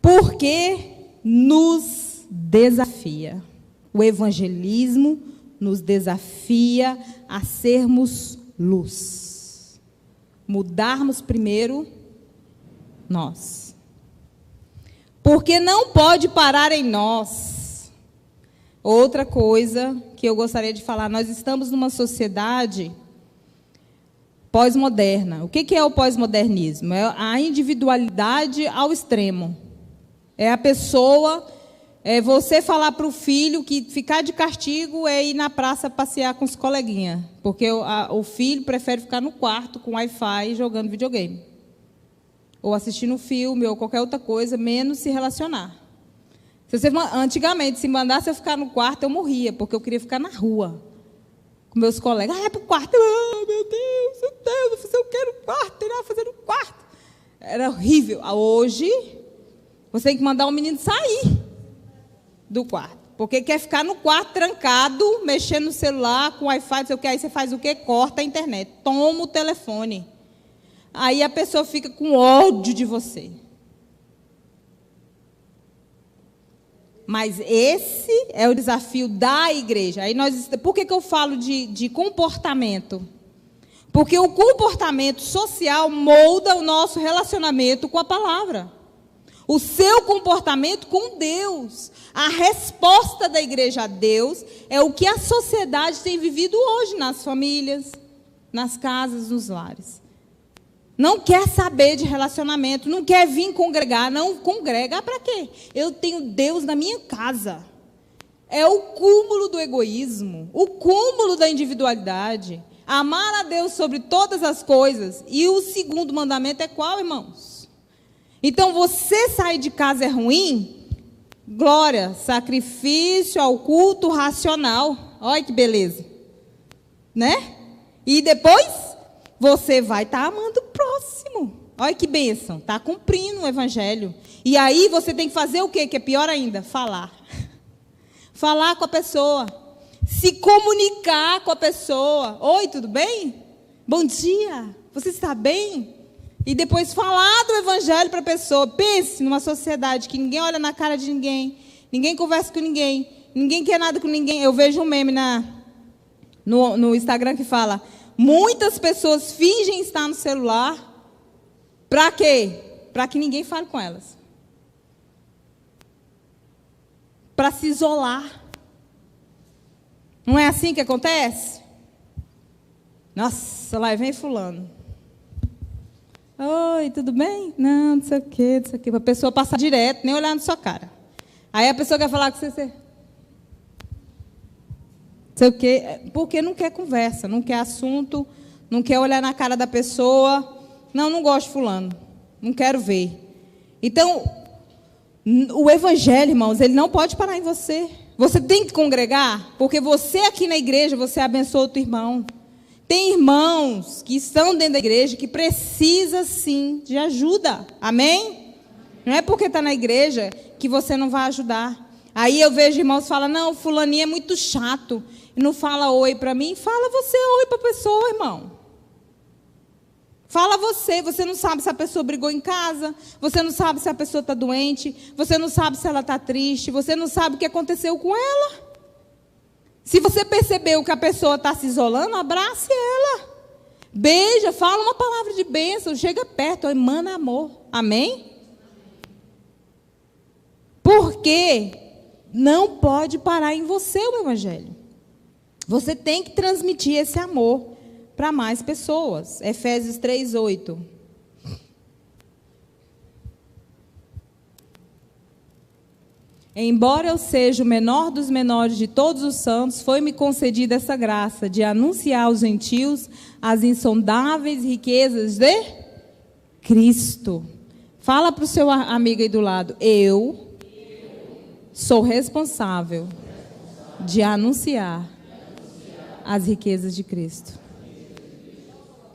Porque nos desafia. O evangelismo nos desafia a sermos luz. Mudarmos primeiro nós. Porque não pode parar em nós. Outra coisa que eu gostaria de falar, nós estamos numa sociedade pós-moderna. O que é o pós-modernismo? É a individualidade ao extremo. É a pessoa, você falar para o filho que ficar de castigo é ir na praça passear com os coleguinhas. Porque o filho prefere ficar no quarto com Wi-Fi jogando videogame. Ou assistindo filme ou qualquer outra coisa, menos se relacionar. Antigamente, se mandasse eu ficar no quarto, eu morria, porque eu queria ficar na rua. com meus colegas. Ah, é para o quarto. Ah, meu Deus, vou fazer o que no quarto? Tem nada a fazer no quarto. Era horrível. Hoje, você tem que mandar o menino sair do quarto. Porque quer ficar no quarto trancado, mexendo no celular, com Wi-Fi, não sei o que. Aí você faz o quê? Corta a internet. Toma o telefone. Aí a pessoa fica com ódio de você. Mas esse é o desafio da igreja. Aí por que eu falo de comportamento? Porque o comportamento social molda o nosso relacionamento com a palavra. O seu comportamento com Deus. A resposta da igreja a Deus é o que a sociedade tem vivido hoje nas famílias, nas casas, nos lares. Não quer saber de relacionamento, não quer vir congregar, não congrega. Para quê? Eu tenho Deus na minha casa. É o cúmulo do egoísmo, o cúmulo da individualidade. Amar a Deus sobre todas as coisas. E o segundo mandamento é qual, irmãos? Então, você sair de casa é ruim? Glória, sacrifício ao culto racional. Olha que beleza. Né? E depois, você vai estar amando o próximo. Olha que bênção. Está cumprindo o evangelho. E aí, você tem que fazer o quê? Que é pior ainda, falar. Falar com a pessoa. Se comunicar com a pessoa. Oi, tudo bem? Bom dia. Você está bem? E depois falar do evangelho para a pessoa. Pense numa sociedade que ninguém olha na cara de ninguém. Ninguém conversa com ninguém. Ninguém quer nada com ninguém. Eu vejo um meme no Instagram que fala: muitas pessoas fingem estar no celular. Para quê? Para que ninguém fale com elas. Para se isolar. Não é assim que acontece? Nossa, lá vem fulano. Oi, tudo bem? Não sei o quê, não sei o quê. Para a pessoa passar direto, nem olhar na sua cara. Aí a pessoa quer falar com você. Não sei o quê. Porque não quer conversa, não quer assunto, não quer olhar na cara da pessoa. Não gosto de fulano. Não quero ver. Então, o evangelho, irmãos, ele não pode parar em você. Você tem que congregar, porque você aqui na igreja, você abençoa o teu irmão. Tem irmãos que estão dentro da igreja que precisa sim de ajuda. Amém? Não é porque está na igreja que você não vai ajudar. Aí eu vejo irmãos que falam: não, fulaninho é muito chato. E não fala oi para mim. Fala você oi para a pessoa, irmão. Fala você não sabe se a pessoa brigou em casa, você não sabe se a pessoa está doente, você não sabe se ela está triste, você não sabe o que aconteceu com ela. Se você percebeu que a pessoa está se isolando, abrace ela. Beija, fala uma palavra de bênção, chega perto, emana amor. Amém? Porque não pode parar em você o evangelho. Você tem que transmitir esse amor para mais pessoas. Efésios 3:8. Embora eu seja o menor dos menores de todos os santos, foi-me concedida essa graça de anunciar aos gentios as insondáveis riquezas de Cristo. Fala para o seu amigo aí do lado: eu sou responsável de anunciar as riquezas de Cristo.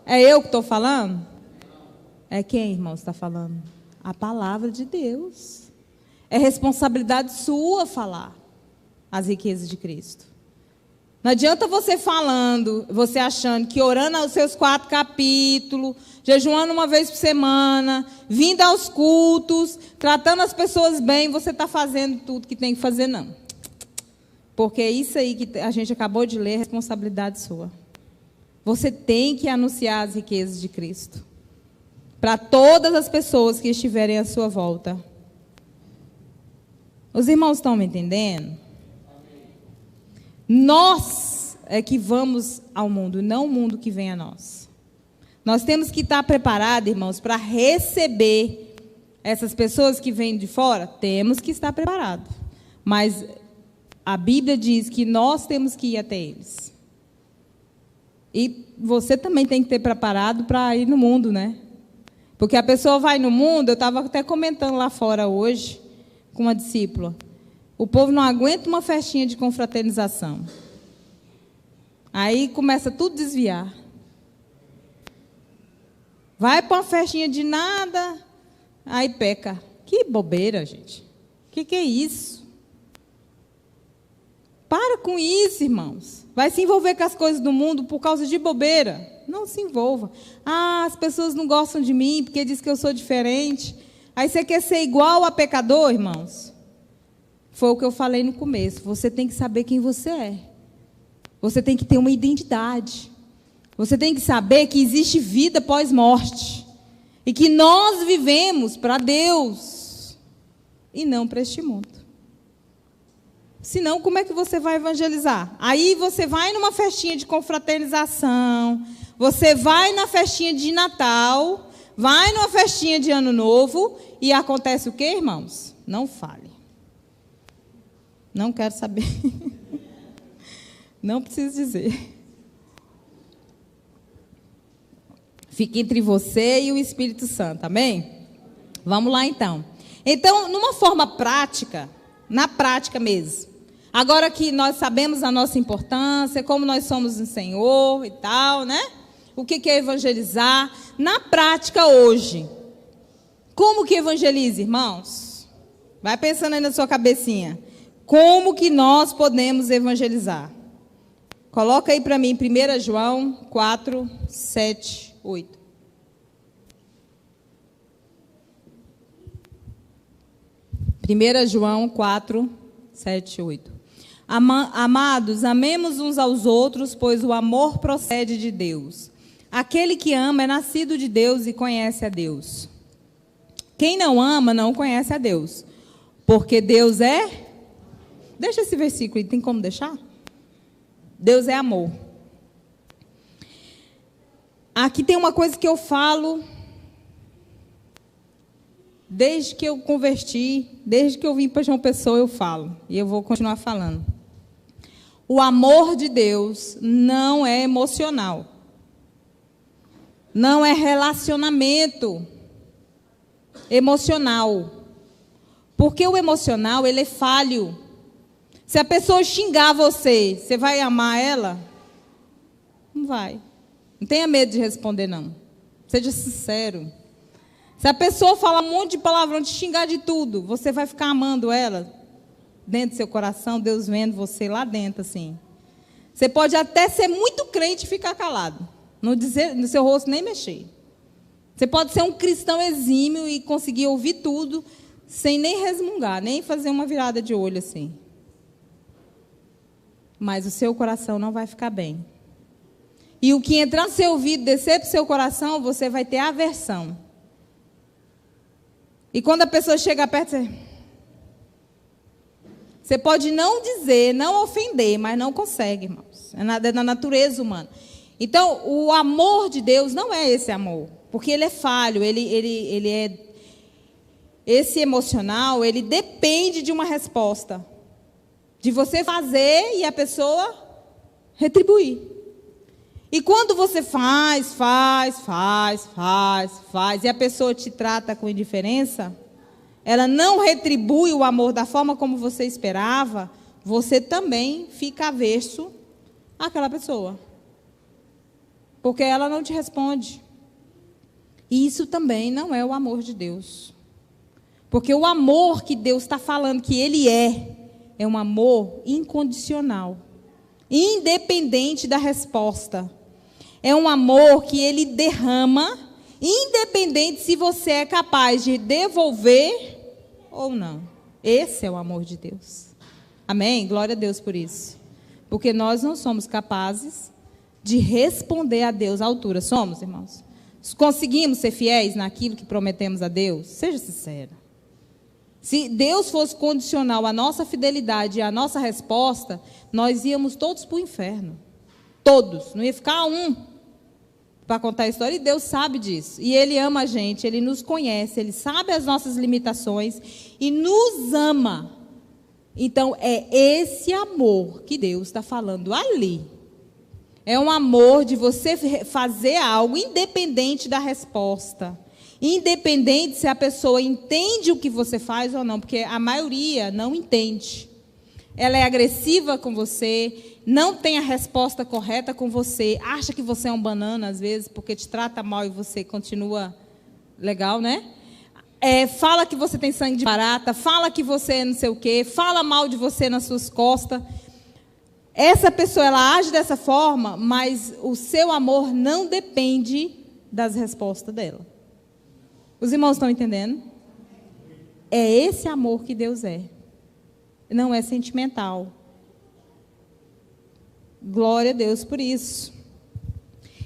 É eu que estou falando? É quem, irmão, está falando? A palavra de Deus. É responsabilidade sua falar as riquezas de Cristo. Não adianta você falando, você achando que orando aos seus 4 capítulos, jejuando uma vez por semana, vindo aos cultos, tratando as pessoas bem, você está fazendo tudo que tem que fazer, não. Porque isso aí que a gente acabou de ler é responsabilidade sua. Você tem que anunciar as riquezas de Cristo para todas as pessoas que estiverem à sua volta. Os irmãos estão me entendendo? Nós é que vamos ao mundo, não o mundo que vem a nós. Nós temos que estar preparados, irmãos, para receber essas pessoas que vêm de fora. Temos que estar preparados. Mas a Bíblia diz que nós temos que ir até eles. E você também tem que ter preparado para ir no mundo, né? Porque a pessoa vai no mundo, eu estava até comentando lá fora hoje, com uma discípula. O povo não aguenta uma festinha de confraternização. Aí começa tudo a desviar. Vai para uma festinha de nada, aí peca. Que bobeira, gente. O que é isso? Para com isso, irmãos. Vai se envolver com as coisas do mundo por causa de bobeira. Não se envolva. Ah, as pessoas não gostam de mim porque diz que eu sou diferente. Aí você quer ser igual a pecador, irmãos? Foi o que eu falei no começo. Você tem que saber quem você é. Você tem que ter uma identidade. Você tem que saber que existe vida pós-morte. E que nós vivemos para Deus. E não para este mundo. Senão, como é que você vai evangelizar? Aí você vai numa festinha de confraternização, você vai na festinha de Natal, vai numa festinha de Ano Novo, e acontece o quê, irmãos? Não fale. Não quero saber. Não preciso dizer. Fique entre você e o Espírito Santo, amém? Vamos lá, então. Então, numa forma prática, na prática mesmo, agora que nós sabemos a nossa importância, como nós somos no Senhor e tal, né? O que é evangelizar? Na prática hoje, como que evangeliza, irmãos? Vai pensando aí na sua cabecinha. Como que nós podemos evangelizar? Coloca aí para mim 1 João 4, 7, 8. João 4, 7, 8. Amados, amemos uns aos outros, pois o amor procede de Deus. Aquele que ama é nascido de Deus e conhece a Deus. Quem não ama não conhece a Deus, porque Deus é... Deixa esse versículo aí, tem como deixar? Deus é amor. Aqui tem uma coisa que eu falo desde que eu converti, desde que eu vim para João Pessoa, eu falo. E eu vou continuar falando. O amor de Deus não é emocional. Não é relacionamento emocional. Porque o emocional, ele é falho. Se a pessoa xingar você, você vai amar ela? Não vai. Não tenha medo de responder, não. Seja sincero. Se a pessoa falar um monte de palavrão, te xingar de tudo, você vai ficar amando ela? Dentro do seu coração, Deus vendo você lá dentro, assim. Você pode até ser muito crente e ficar calado. Não dizer, no seu rosto nem mexer. Você pode ser um cristão exímio e conseguir ouvir tudo, sem nem resmungar, nem fazer uma virada de olho assim. Mas o seu coração não vai ficar bem. E o que entrar no seu ouvido, descer para o seu coração, você vai ter aversão. E quando a pessoa chega perto, você pode não dizer, não ofender, mas não consegue, irmãos. É da natureza humana. Então, o amor de Deus não é esse amor. Porque ele é falho, ele é... Esse emocional, ele depende de uma resposta. De você fazer e a pessoa retribuir. E quando você faz, e a pessoa te trata com indiferença, ela não retribui o amor da forma como você esperava, você também fica avesso àquela pessoa. Porque ela não te responde. E isso também não é o amor de Deus. Porque o amor que Deus está falando que Ele é um amor incondicional. Independente da resposta. É um amor que Ele derrama, independente se você é capaz de devolver ou não. Esse é o amor de Deus. Amém? Glória a Deus por isso. Porque nós não somos capazes de responder a Deus à altura. Somos, irmãos? Conseguimos ser fiéis naquilo que prometemos a Deus? Seja sincero. Se Deus fosse condicional à nossa fidelidade e à nossa resposta, nós íamos todos para o inferno. Todos. Não ia ficar um para contar a história. E Deus sabe disso. E Ele ama a gente, Ele nos conhece, Ele sabe as nossas limitações e nos ama. Então, é esse amor que Deus está falando ali. É um amor de você fazer algo independente da resposta. Independente se a pessoa entende o que você faz ou não, porque a maioria não entende. ela é agressiva com você, não tem a resposta correta com você, acha que você é um banana às vezes, porque te trata mal e você continua legal, né? Fala que você tem sangue de barata, fala que você é não sei o quê, fala mal de você nas suas costas. Essa pessoa, ela age dessa forma, mas o seu amor não depende das respostas dela. Os irmãos estão entendendo? É esse amor que Deus é. Não é sentimental. Glória a Deus por isso.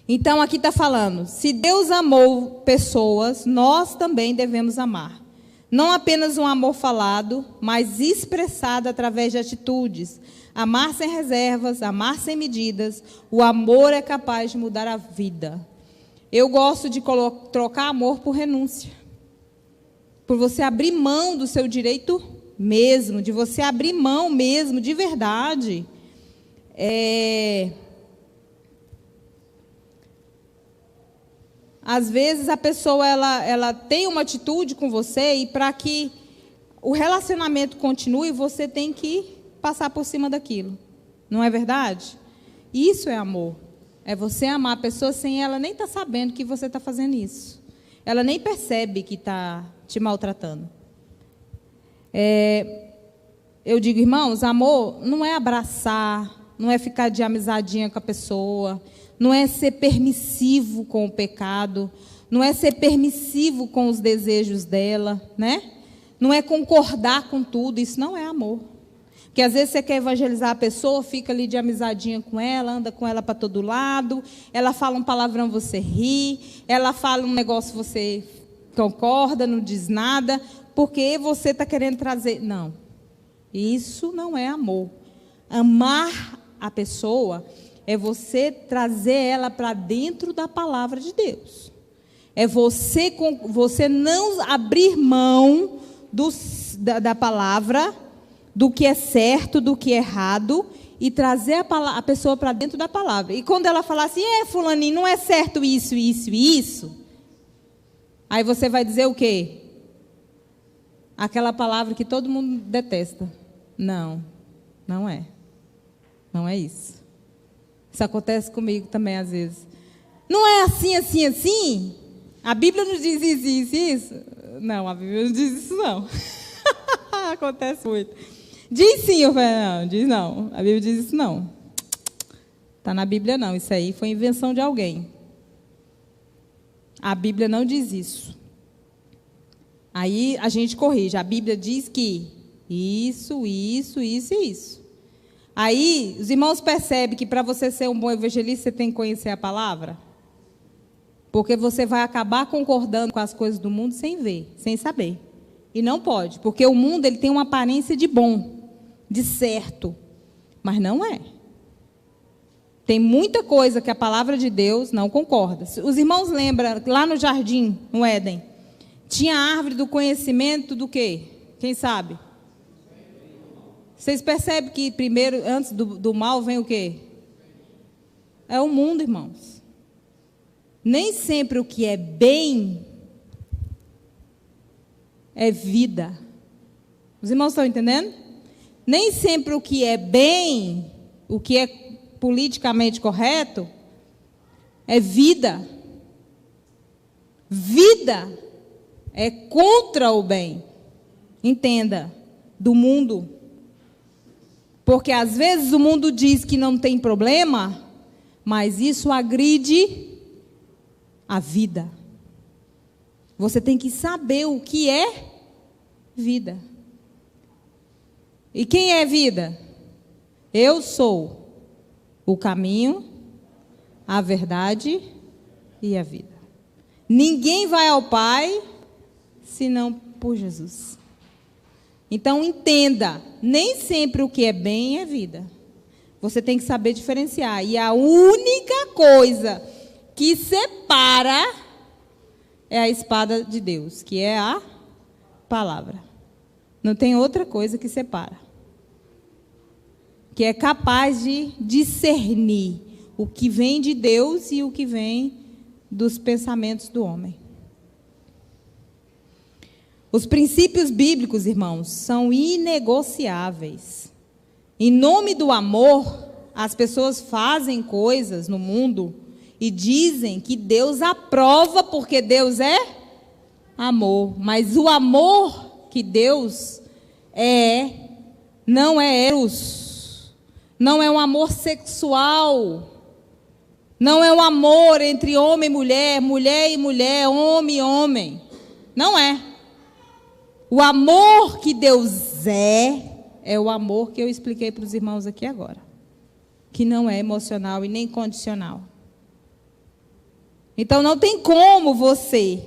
Então, aqui está falando, se Deus amou pessoas, nós também devemos amar. Não apenas um amor falado, mas expressado através de atitudes. Amar sem reservas, amar sem medidas. O amor é capaz de mudar a vida. Eu gosto de trocar amor por renúncia. Por você abrir mão do seu direito mesmo, de você abrir mão mesmo, de verdade. Às vezes a pessoa ela tem uma atitude com você e para que o relacionamento continue, você tem que passar por cima daquilo. Não é verdade? Isso é amor. É você amar a pessoa sem ela nem estar sabendo que você está fazendo isso. Ela nem percebe que está te maltratando. Eu digo, irmãos, amor não é abraçar, não é ficar de amizadinha com a pessoa, não é ser permissivo com o pecado, não é ser permissivo com os desejos dela, né? Não é concordar com tudo, isso não é amor. Porque às vezes você quer evangelizar a pessoa, fica ali de amizadinha com ela, anda com ela para todo lado, ela fala um palavrão, você ri, ela fala um negócio, você concorda, não diz nada, porque você está querendo trazer... Não, isso não é amor. Amar a pessoa é você trazer ela para dentro da palavra de Deus. É você não abrir mão da palavra, do que é certo, do que é errado, e trazer a pessoa para dentro da palavra. E quando ela falar assim, fulaninho, não é certo isso, isso e isso, aí você vai dizer o quê? Aquela palavra que todo mundo detesta. Não, não é. Não é isso. Isso acontece comigo também às vezes. Não é assim, assim, assim? A Bíblia não diz isso? Não, a Bíblia não diz isso não. Acontece muito. Diz sim, eu falei, não, diz não. A Bíblia diz isso não. Está na Bíblia não, isso aí foi invenção de alguém. A Bíblia não diz isso. Aí a gente corrige. A Bíblia diz que isso. Aí os irmãos percebem que para você ser um bom evangelista, você tem que conhecer a palavra. Porque você vai acabar concordando com as coisas do mundo sem ver, sem saber. E não pode, porque o mundo ele tem uma aparência de bom, de certo, mas não é. Tem muita coisa que a palavra de Deus não concorda. Os irmãos lembram, lá no jardim, no Éden, tinha a árvore do conhecimento do quê? Quem sabe? Vocês percebem que primeiro, antes do mal, vem o quê? É o mundo, irmãos. Nem sempre o que é bem é vida. Os irmãos estão entendendo? Nem sempre o que é bem, o que é politicamente correto, é vida. Vida é contra o bem. Entenda, do mundo. Porque às vezes o mundo diz que não tem problema, mas isso agride a vida. Você tem que saber o que é vida. E quem é vida? Eu sou o caminho, a verdade e a vida. Ninguém vai ao Pai senão por Jesus. Então entenda, nem sempre o que é bem é vida. Você tem que saber diferenciar. E a única coisa que separa é a espada de Deus, que é a palavra. Não tem outra coisa que separa. Que é capaz de discernir o que vem de Deus e o que vem dos pensamentos do homem. Os princípios bíblicos, irmãos, são inegociáveis. Em nome do amor, as pessoas fazem coisas no mundo e dizem que Deus aprova porque Deus é amor. Mas o amor que Deus não é eros, não é um amor sexual, não é um amor entre homem e mulher, mulher e mulher, homem e homem. Não é. O amor que Deus é o amor que eu expliquei para os irmãos aqui agora. Que não é emocional e nem condicional. Então não tem como você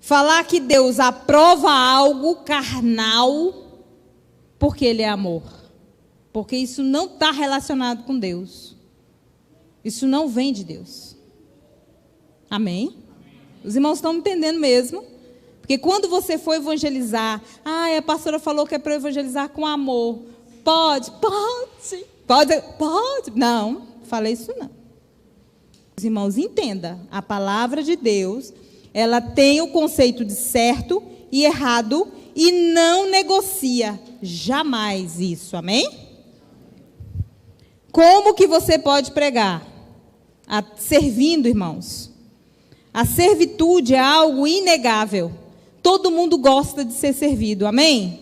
falar que Deus aprova algo carnal porque Ele é amor. Porque isso não está relacionado com Deus. Isso não vem de Deus. Amém? Os irmãos estão entendendo mesmo? Porque quando você for evangelizar, a pastora falou que é para evangelizar com amor. Pode. Não, falei isso não. Os irmãos, entenda, a palavra de Deus, ela tem o conceito de certo e errado e não negocia jamais isso, amém? Como que você pode pregar? Servindo, irmãos. A servitude é algo inegável. Todo mundo gosta de ser servido, amém?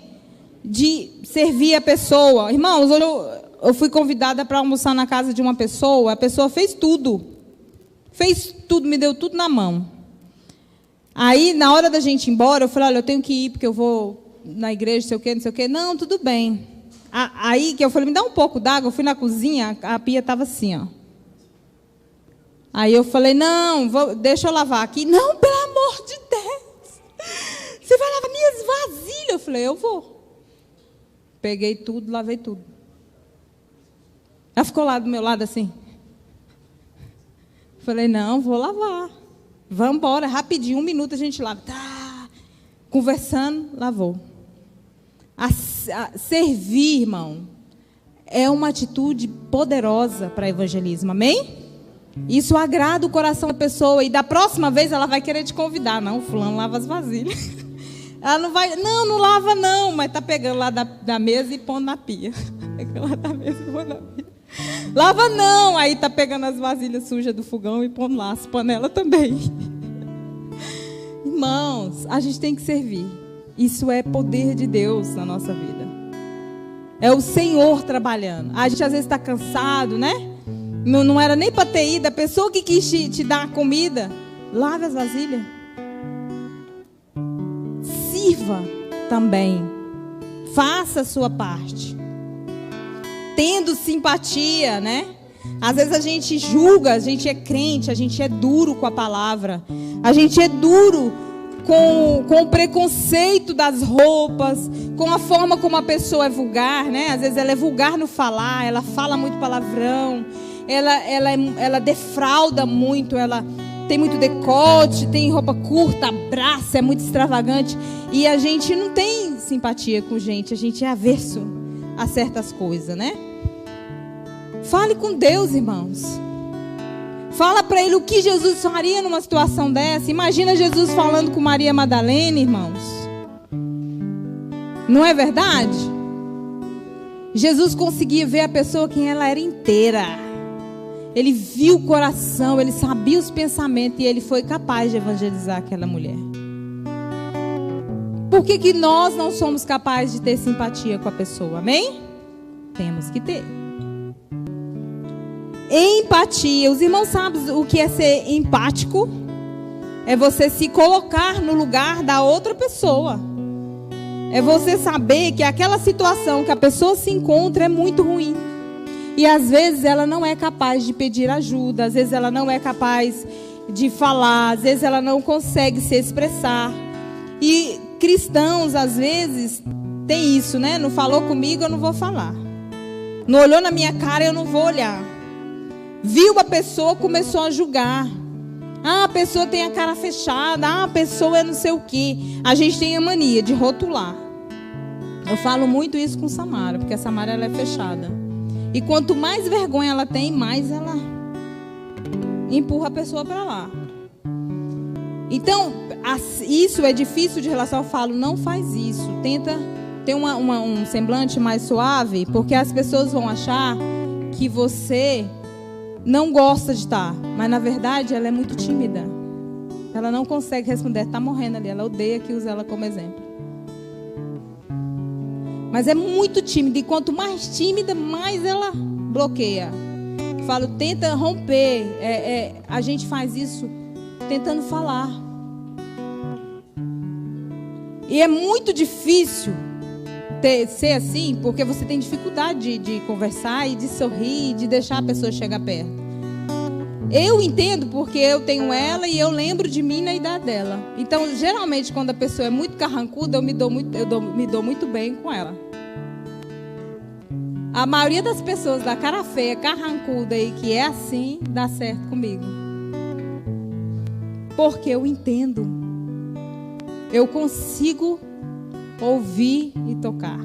De servir a pessoa. Irmãos, eu fui convidada para almoçar na casa de uma pessoa, a pessoa fez tudo, me deu tudo na mão. Aí, na hora da gente ir embora, eu falei, olha, eu tenho que ir, porque eu vou na igreja, não sei o quê. Não, tudo bem. Aí, que eu falei, me dá um pouco d'água, eu fui na cozinha, a pia estava assim, ó. Aí eu falei, não, deixa eu lavar aqui. Não, pelo amor de Deus, você vai lavar minhas vasilhas? Eu falei, eu vou. Peguei tudo, lavei tudo. Ela ficou lá do meu lado assim. Falei, não, vou lavar. Vamos embora, rapidinho, 1 minuto a gente lava. Tá. Conversando, lavou. Servir, irmão, é uma atitude poderosa para evangelismo, amém? Isso agrada o coração da pessoa e da próxima vez ela vai querer te convidar. Não, fulano lava as vasilhas. Ela não vai, não lava não, mas está pegando lá da mesa e pondo na pia. Pegando lá da mesa e pondo na pia. Lava não, aí está pegando as vasilhas sujas do fogão e pondo lá, as panelas também. Irmãos, a gente tem que servir. Isso é poder de Deus na nossa vida. É o Senhor trabalhando. A gente às vezes está cansado, né? Não era nem para ter ido. A pessoa que quis te dar a comida, lave as vasilhas. Sirva também. Faça a sua parte. Tendo simpatia, né? Às vezes a gente julga, a gente é crente, a gente é duro com a palavra. A gente é duro com o preconceito das roupas, com a forma como a pessoa é vulgar, né? Às vezes ela é vulgar no falar, ela fala muito palavrão, ela defrauda muito, ela tem muito decote, tem roupa curta, abraça, é muito extravagante. E a gente não tem simpatia com gente, a gente é averso a certas coisas, né? Fale com Deus, irmãos. Fala para ele o que Jesus faria numa situação dessa. Imagina Jesus falando com Maria Madalena, irmãos. Não é verdade? Jesus conseguia ver a pessoa quem ela era inteira. Ele viu o coração, ele sabia os pensamentos e ele foi capaz de evangelizar aquela mulher. Por que nós não somos capazes de ter simpatia com a pessoa? Amém? Temos que ter. Empatia. Os irmãos sabem o que é ser empático? É você se colocar no lugar da outra pessoa. É você saber que aquela situação que a pessoa se encontra é muito ruim. E às vezes ela não é capaz de pedir ajuda. Às vezes ela não é capaz de falar. Às vezes ela não consegue se expressar. E cristãos às vezes tem isso, né? Não falou comigo, eu não vou falar. Não olhou na minha cara, eu não vou olhar. Viu a pessoa, começou a julgar. A pessoa tem a cara fechada. A pessoa é não sei o quê. A gente tem a mania de rotular. Eu falo muito isso com Samara, porque a Samara ela é fechada. E quanto mais vergonha ela tem, mais ela empurra a pessoa para lá. Então, isso é difícil de relação. Eu falo, não faz isso. Tenta tem um semblante mais suave, porque as pessoas vão achar que você não gosta de estar, mas na verdade ela é muito tímida. Ela não consegue responder, está morrendo ali, ela odeia que use ela como exemplo. Mas é muito tímida, e quanto mais tímida, mais ela bloqueia. Falo, tenta romper. A gente faz isso tentando falar. E é muito difícil ser assim, porque você tem dificuldade de conversar e de sorrir, de deixar a pessoa chegar perto. Eu entendo porque eu tenho ela e eu lembro de mim na idade dela. Então, geralmente, quando a pessoa é muito carrancuda, eu me dou muito bem com ela. A maioria das pessoas da cara feia, carrancuda e que é assim, dá certo comigo. Porque eu entendo. Eu consigo ouvir e tocar.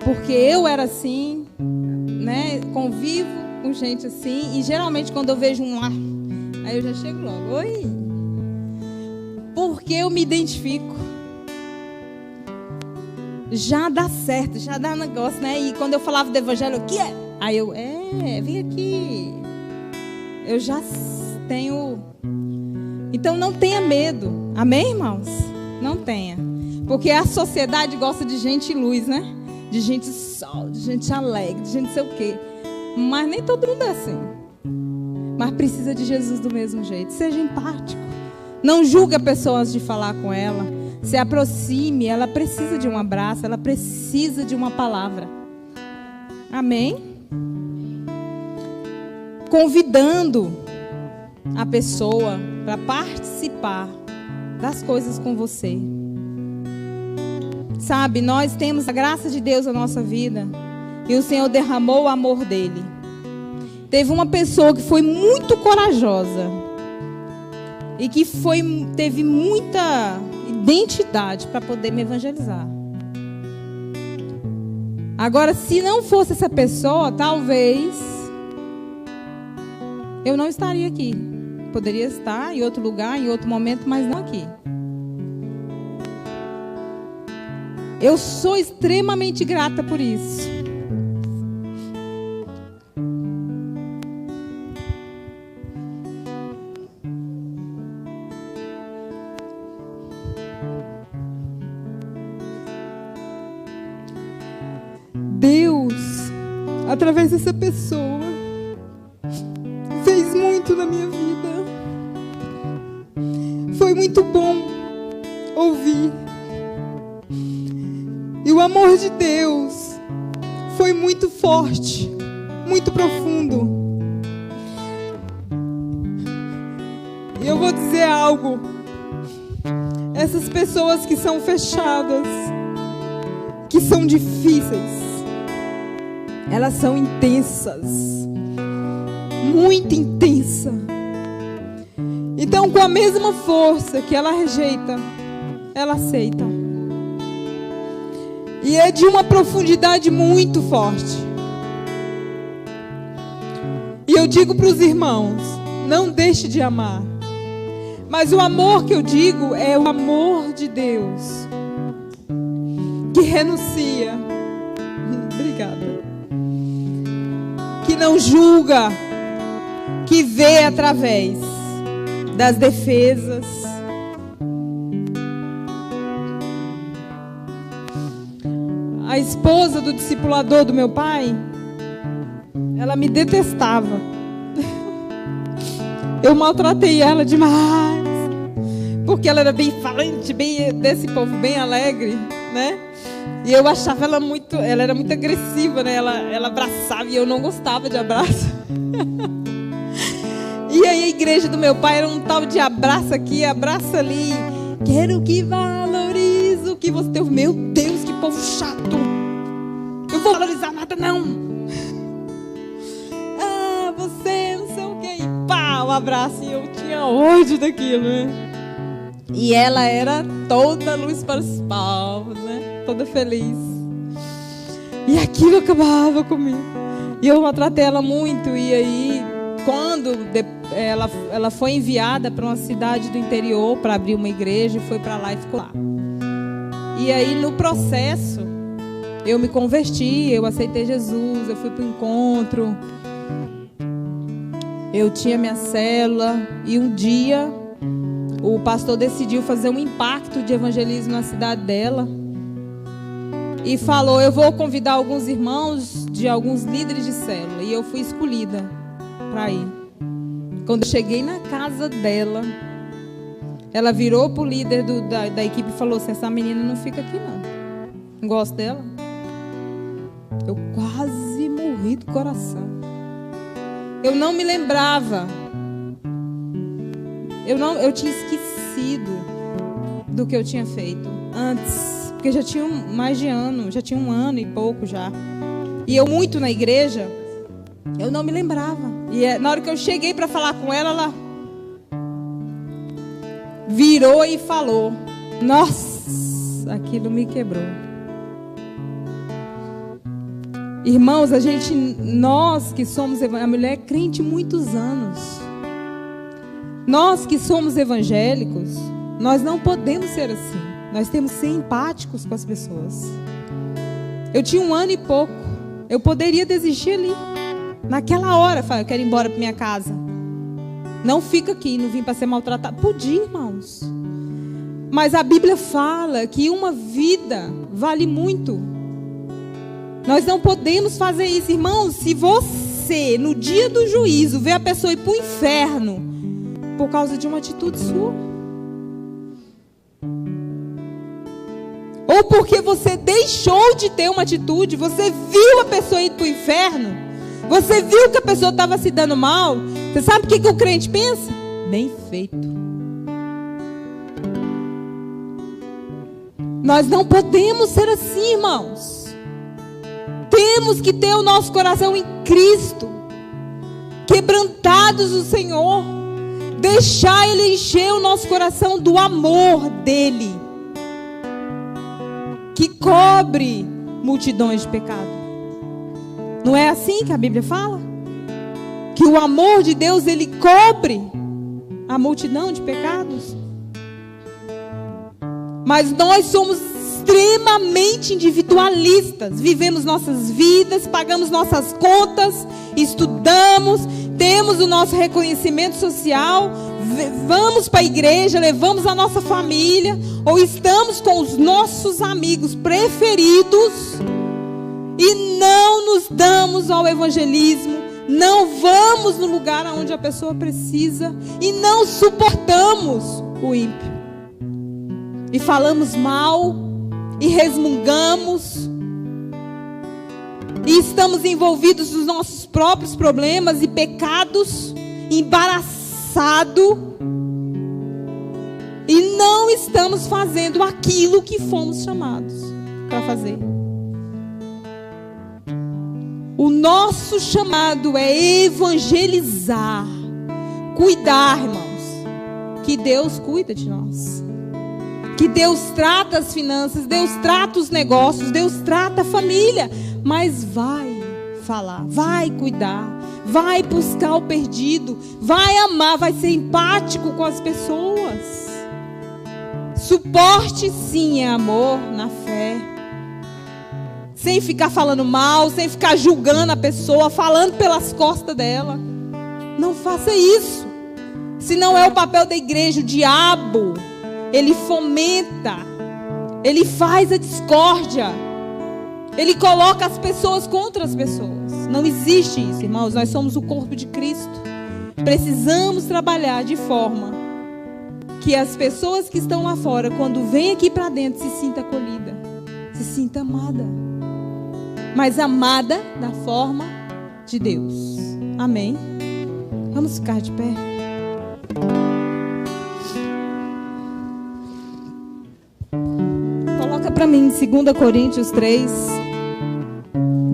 Porque eu era assim, né? Convivo com gente assim. E geralmente quando eu vejo um ar, aí eu já chego logo. Oi. Porque eu me identifico. Já dá certo, já dá negócio, né? E quando eu falava do evangelho, o que é? Aí eu, vem aqui. Eu já tenho. Então não tenha medo. Amém, irmãos? Não tenha. Porque a sociedade gosta de gente luz, né? De gente sol, de gente alegre, de gente não sei o quê. Mas nem todo mundo é assim. Mas precisa de Jesus do mesmo jeito. Seja empático. Não julgue a pessoa antes de falar com ela. Se aproxime, ela precisa de um abraço, ela precisa de uma palavra. Amém? Convidando a pessoa para participar das coisas com você. Sabe, nós temos a graça de Deus na nossa vida e o Senhor derramou o amor dele. Teve uma pessoa que foi muito corajosa e que teve muita identidade para poder me evangelizar. Agora, se não fosse essa pessoa, talvez eu não estaria aqui. Poderia estar em outro lugar, em outro momento, mas não aqui. Eu sou extremamente grata por isso. Deus, através dessa pessoa, fez muito na minha vida. Foi muito bom ouvir. E o amor de Deus foi muito forte, muito profundo. E eu vou dizer algo. Essas pessoas que são fechadas, que são difíceis, elas são intensas, muito intensa. Então, com a mesma força que ela rejeita, ela aceita. E é de uma profundidade muito forte. E eu digo para os irmãos, não deixe de amar. Mas o amor que eu digo é o amor de Deus, que renuncia. Obrigada. Que não julga, que vê através das defesas. A esposa do discipulador do meu pai, ela me detestava. Eu maltratei ela demais, porque ela era bem falante, bem desse povo, bem alegre, né? E eu achava ela era muito agressiva, né? Ela abraçava e eu não gostava de abraço. E aí a igreja do meu pai era um tal de abraço aqui, abraço ali. Quero que valorize o que você tem. Meu Deus, que povo chato. Eu vou valorizar nada não. Ah, você não sei o que. E pá, um abraço. E eu tinha ódio daquilo, né? E ela era toda luz para os povos, né? Toda feliz. E aquilo acabava comigo. E eu maltratei ela muito. E aí, quando ela foi enviada para uma cidade do interior para abrir uma igreja, e foi para lá e ficou lá. E aí no processo, eu me converti, eu aceitei Jesus, eu fui para o encontro. Eu tinha minha célula e um dia o pastor decidiu fazer um impacto de evangelismo na cidade dela. E falou, eu vou convidar alguns irmãos de alguns líderes de célula. E eu fui escolhida para ir. Quando eu cheguei na casa dela, ela virou pro líder da equipe e falou assim, essa menina não fica aqui não gosto dela. Eu quase morri do coração. Eu não me lembrava. Eu tinha esquecido do que eu tinha feito antes. Porque já tinha mais de ano, já tinha um ano e pouco já. E eu muito na igreja, eu não me lembrava. E na hora que eu cheguei para falar com ela, ela virou e falou. Nossa, aquilo me quebrou. Irmãos, nós que somos, a mulher é crente muitos anos. Nós que somos evangélicos, nós não podemos ser assim. Nós temos que ser empáticos com as pessoas. Eu tinha um ano e pouco. Eu poderia desistir ali. Naquela hora, eu quero ir embora para minha casa. Não fica aqui, não vim para ser maltratado. Podia, irmãos. Mas a Bíblia fala que uma vida vale muito. Nós não podemos fazer isso, irmãos. Se você, no dia do juízo, vê a pessoa ir para o inferno por causa de uma atitude sua, ou porque você deixou de ter uma atitude, você viu a pessoa ir para o inferno, você viu que a pessoa estava se dando mal, você sabe o que o crente pensa? Bem feito. Nós não podemos ser assim, irmãos. Temos que ter o nosso coração em Cristo, quebrantados do Senhor, deixar Ele encher o nosso coração do amor dEle, que cobre multidões de pecado. Não é assim que a Bíblia fala? Que o amor de Deus, Ele cobre a multidão de pecados. Mas nós somos extremamente individualistas. Vivemos nossas vidas, pagamos nossas contas, estudamos, temos o nosso reconhecimento social, vamos para a igreja, levamos a nossa família, ou estamos com os nossos amigos preferidos e não nos damos ao evangelismo, não vamos no lugar onde a pessoa precisa e não suportamos o ímpio. E falamos mal, e resmungamos, e estamos envolvidos nos nossos próprios problemas e pecados, embaraçados, e não estamos fazendo aquilo que fomos chamados para fazer. O nosso chamado é evangelizar, cuidar, irmãos, que Deus cuida de nós. Que Deus trata as finanças, Deus trata os negócios, Deus trata a família. Mas vai falar, vai cuidar, vai buscar o perdido, vai amar, vai ser empático com as pessoas. Suporte sim é amor na fé. Sem ficar falando mal, sem ficar julgando a pessoa, falando pelas costas dela. Não faça isso. Se não é o papel da igreja, o diabo, ele fomenta, ele faz a discórdia, ele coloca as pessoas contra as pessoas. Não existe isso, irmãos. Nós somos o corpo de Cristo. Precisamos trabalhar de forma que as pessoas que estão lá fora, quando vêm aqui para dentro, se sinta acolhida, se sinta amada, mas amada da forma de Deus. Amém? Vamos ficar de pé. Coloca para mim 2 Coríntios 3,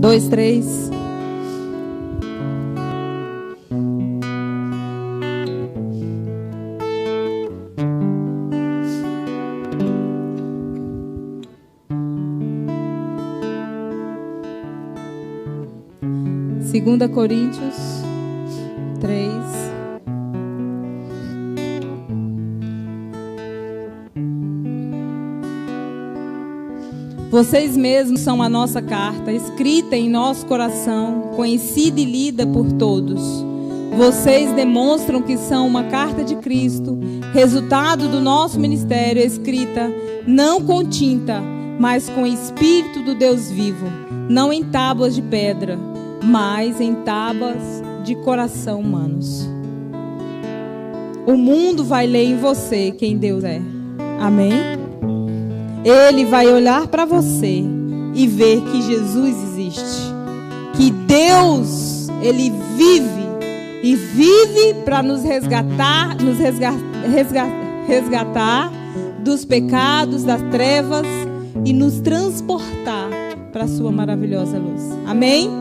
2, 3. Segunda Coríntios 3. Vocês mesmos são a nossa carta, escrita em nosso coração, conhecida e lida por todos. Vocês demonstram que são uma carta de Cristo, resultado do nosso ministério, escrita não com tinta, mas com o Espírito do Deus vivo, não em tábuas de pedra, mas em tábuas de coração humanos. O mundo vai ler em você quem Deus é. Amém? Ele vai olhar para você e ver que Jesus existe. Que Deus, Ele vive. E vive para nos resgatar dos pecados, das trevas e nos transportar para a sua maravilhosa luz. Amém?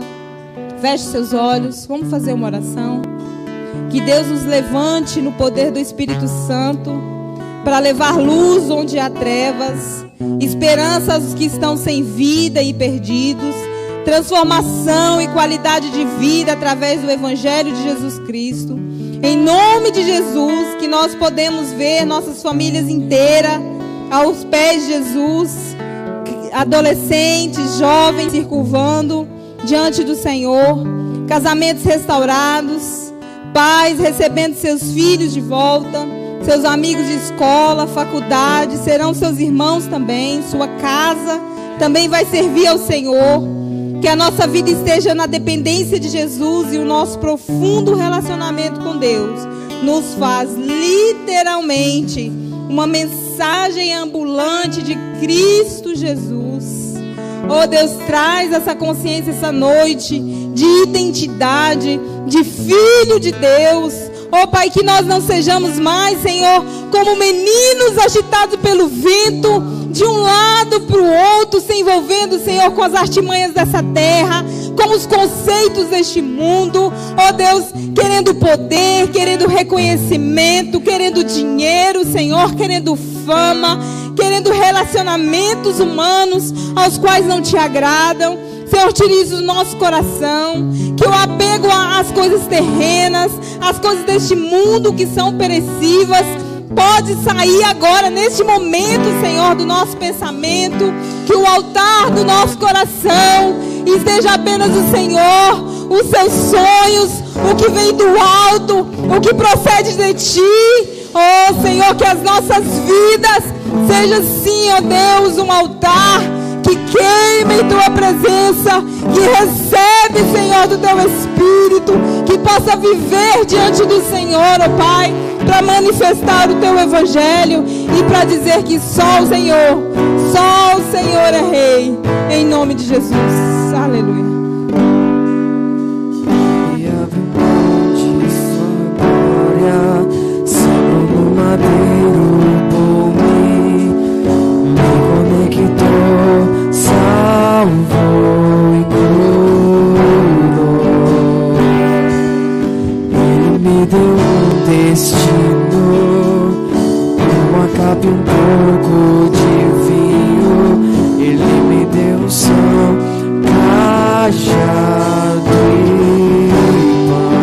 Feche seus olhos, vamos fazer uma oração. Que Deus nos levante no poder do Espírito Santo para levar luz onde há trevas, esperança aos que estão sem vida e perdidos, transformação e qualidade de vida através do Evangelho de Jesus Cristo. Em nome de Jesus, que nós podemos ver nossas famílias inteiras aos pés de Jesus, adolescentes, jovens circulando diante do Senhor, casamentos restaurados, pais recebendo seus filhos de volta, seus amigos de escola, faculdade, serão seus irmãos também, sua casa também vai servir ao Senhor. Que a nossa vida esteja na dependência de Jesus e o nosso profundo relacionamento com Deus nos faz literalmente uma mensagem ambulante de Cristo Jesus. Oh Deus, traz essa consciência essa noite de identidade, de filho de Deus. Oh Pai, que nós não sejamos mais, Senhor, como meninos agitados pelo vento, de um lado para o outro, se envolvendo, Senhor, com as artimanhas dessa terra, com os conceitos deste mundo. Oh Deus, querendo poder, querendo reconhecimento, querendo dinheiro, Senhor, querendo fama, querendo relacionamentos humanos aos quais não te agradam. Senhor, tire isso do nosso coração, que o apego às coisas terrenas, às coisas deste mundo que são perecíveis, pode sair agora, neste momento, Senhor, do nosso pensamento. Que o altar do nosso coração esteja apenas o Senhor, os seus sonhos, o que vem do alto, o que procede de Ti. Oh Senhor, que as nossas vidas sejam sim, ó Deus, um altar que queima em Tua presença, que recebe, Senhor, do Teu Espírito, que possa viver diante do Senhor, ó Pai, para manifestar o Teu Evangelho e para dizer que só o Senhor é Rei, em nome de Jesus. Aleluia. E abre mão de sua glória, sangue no madeiro por mim, me conectou, salvou e curou. Ele me deu um destino, uma capa e um pouco de vinho. Ele me deu um som, cajado e pão.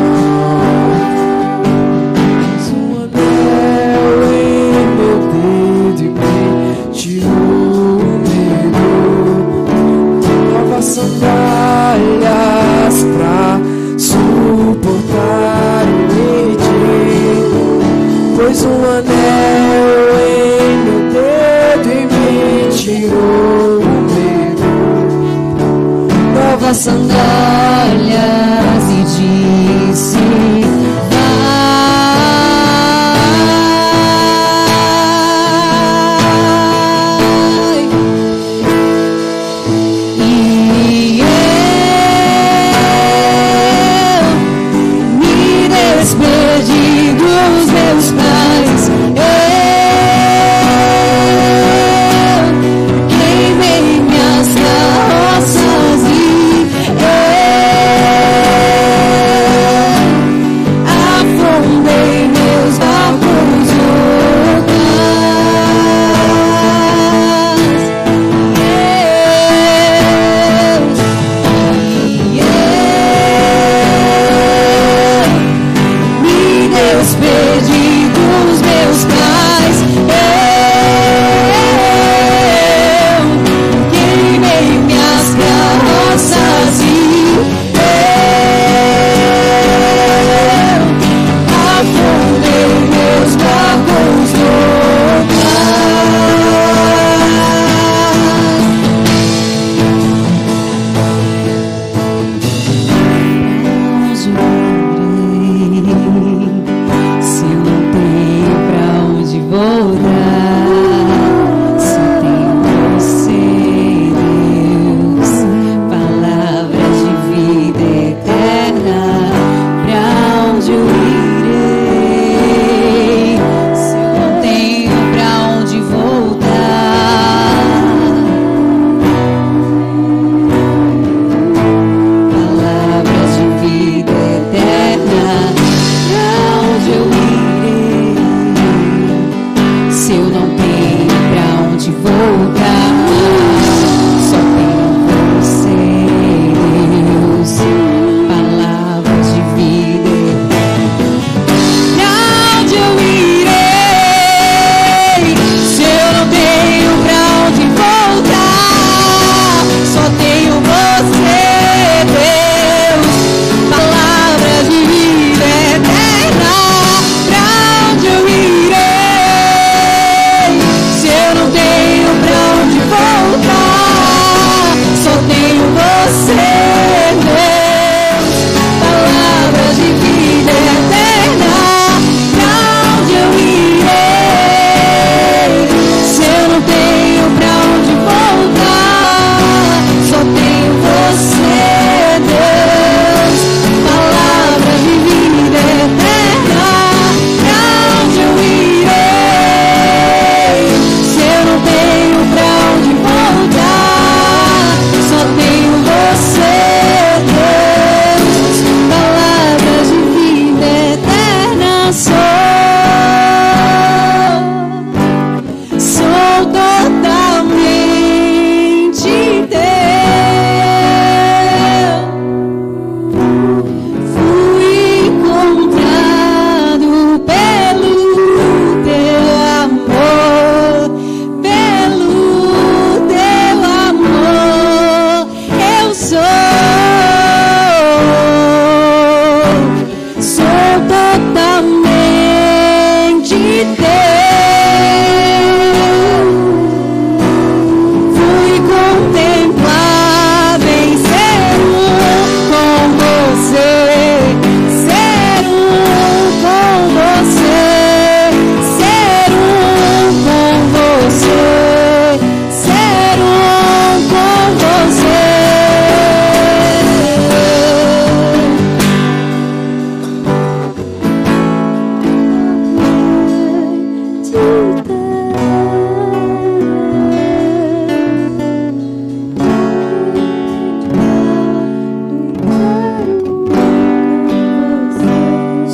Um anel em meu dedo e me tirou o medo. Novas sandálias pra suportar o medo. Pois um anel em meu dedo e me tirou o medo. Novas sandálias e disse: vai. E eu me despedi dos meus pais. Queimei minhas carroças e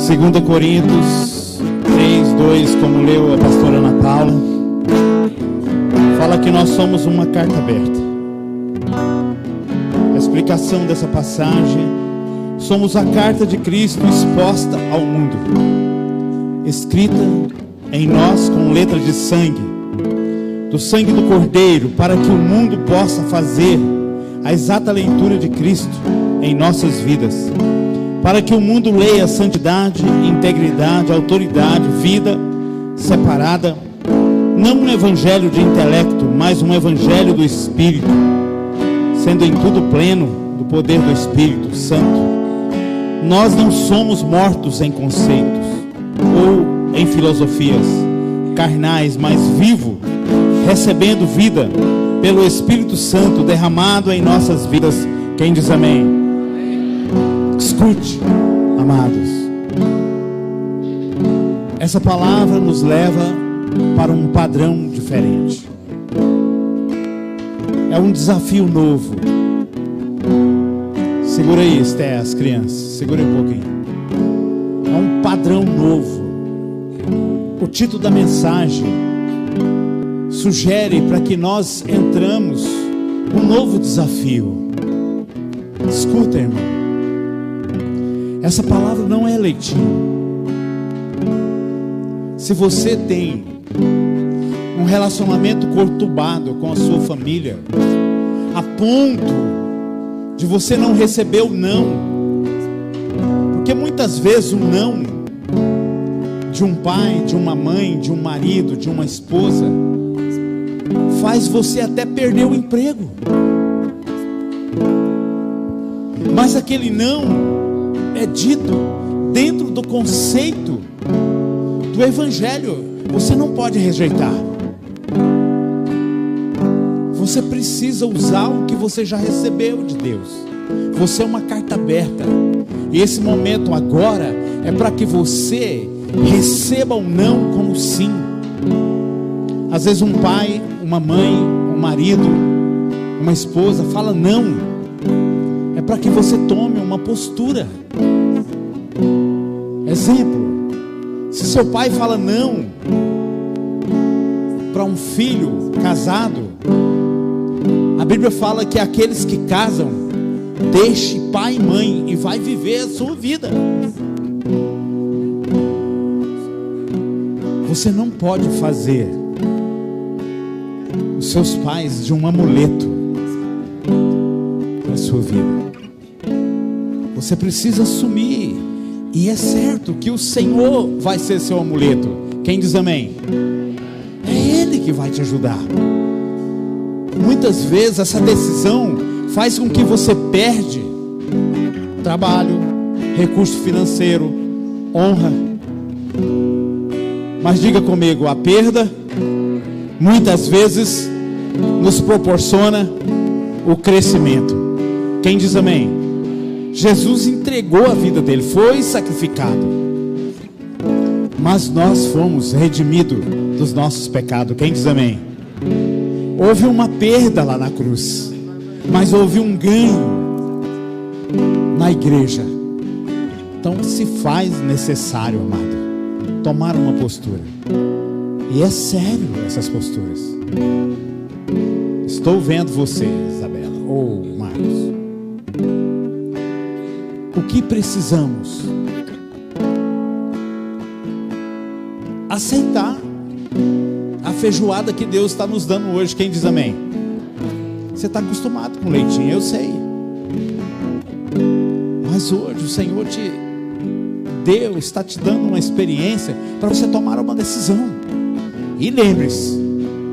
2 Coríntios 3:2, como leu a pastora Ana Paula, fala que nós somos uma carta aberta. A explicação dessa passagem: somos a carta de Cristo exposta ao mundo, escrita em nós com letra de sangue, do sangue do Cordeiro, para que o mundo possa fazer a exata leitura de Cristo em nossas vidas, para que o mundo leia santidade, integridade, autoridade, vida separada, não um evangelho de intelecto, mas um evangelho do Espírito, sendo em tudo pleno do poder do Espírito Santo. Nós não somos mortos em conceitos ou em filosofias carnais, mas vivos, recebendo vida pelo Espírito Santo derramado em nossas vidas. Quem diz amém? Escute, amados, essa palavra nos leva para um padrão diferente. É um desafio novo. Segura aí, Esté, as crianças, segura um pouquinho. É um padrão novo. O título da mensagem sugere para que nós entramos um novo desafio. Escuta, irmão, essa palavra não é leitinho. Se você tem um relacionamento conturbado com a sua família, a ponto de você não receber o não, porque muitas vezes o não de um pai, de uma mãe, de um marido, de uma esposa, faz você até perder o emprego. Mas aquele não é dito dentro do conceito do Evangelho. Você não pode rejeitar. Você precisa usar o que você já recebeu de Deus. Você é uma carta aberta. E esse momento agora é para que você receba o não como sim. Às vezes um pai, uma mãe, um marido, uma esposa fala não. É para que você tome uma postura. Exemplo: se seu pai fala não para um filho casado, a Bíblia fala que aqueles que casam, deixe pai e mãe e vai viver a sua vida. Você não pode fazer os seus pais de um amuleto para a sua vida. Você precisa assumir. E é certo que o Senhor vai ser seu amuleto. Quem diz amém? É Ele que vai te ajudar. Muitas vezes essa decisão faz com que você perde trabalho, recurso financeiro, honra. Mas diga comigo: a perda muitas vezes nos proporciona o crescimento. Quem diz amém? Jesus entregou a vida dele, foi sacrificado, mas nós fomos redimidos dos nossos pecados. Quem diz amém? Houve uma perda lá na cruz, mas houve um ganho na igreja. Então se faz necessário, amado, tomar uma postura. E é sério essas posturas. Estou vendo você, Isabela ou Marcos. O que precisamos? Aceitar a feijoada que Deus está nos dando hoje. Quem diz amém? Você está acostumado com leitinho, eu sei. Mas hoje o Senhor está te dando uma experiência para você tomar uma decisão. E lembre-se: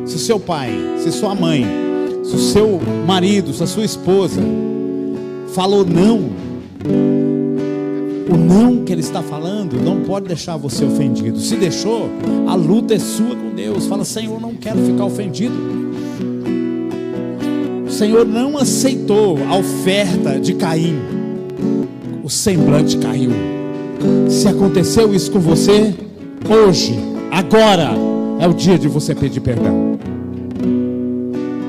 se seu pai, se sua mãe, se o seu marido, se a sua esposa falou não, o não que ele está falando não pode deixar você ofendido. Se deixou, a luta é sua com Deus. Fala: Senhor, não quero ficar ofendido. O Senhor não aceitou a oferta de Caim. O semblante caiu. Se aconteceu isso com você, hoje, agora é o dia de você pedir perdão.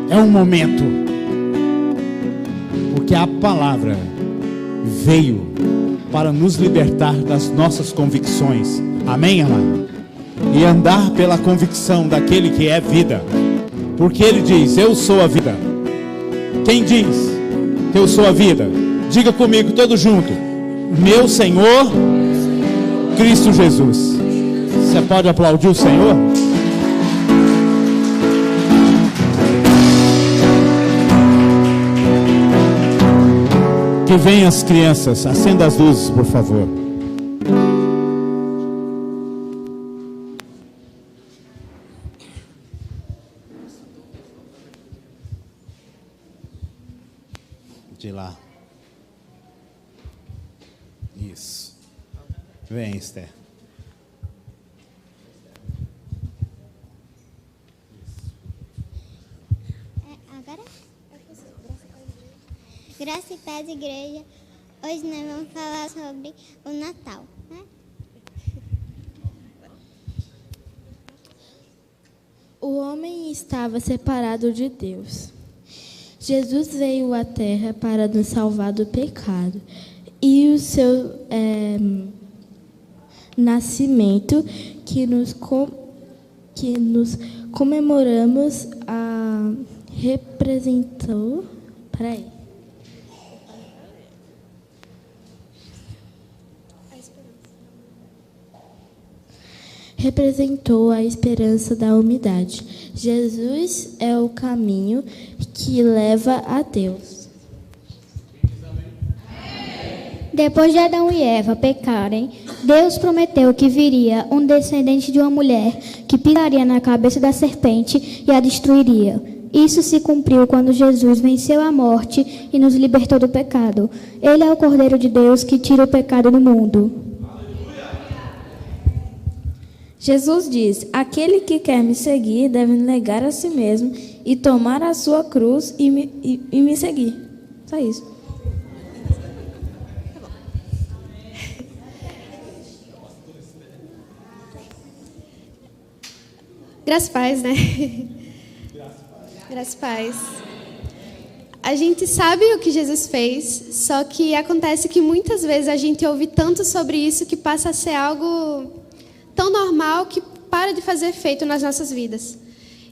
É um momento, porque a palavra veio para nos libertar das nossas convicções. Amém, amado? E andar pela convicção daquele que é vida. Porque ele diz: eu sou a vida. Quem diz que eu sou a vida? Diga comigo, todos juntos: meu Senhor Cristo Jesus. Você pode aplaudir o Senhor? Que venham as crianças, acenda as luzes, por favor. De lá. Isso. Vem, Esther. Agora? Graça e paz, igreja. Hoje nós vamos falar sobre o Natal, né? O homem estava separado de Deus. Jesus veio à Terra para nos salvar do pecado. E o seu nascimento, que nos comemoramos, representou... Peraí. Representou a esperança da humanidade. Jesus é o caminho que leva a Deus. Depois de Adão e Eva pecarem, Deus prometeu que viria um descendente de uma mulher que pisaria na cabeça da serpente e a destruiria. Isso se cumpriu quando Jesus venceu a morte e nos libertou do pecado. Ele é o Cordeiro de Deus que tira o pecado do mundo. Jesus diz: aquele que quer me seguir deve negar a si mesmo e tomar a sua cruz e me seguir. Só isso. Graças a paz, né? Graças a paz. A gente sabe o que Jesus fez, só que acontece que muitas vezes a gente ouve tanto sobre isso que passa a ser algo tão normal que para de fazer efeito nas nossas vidas.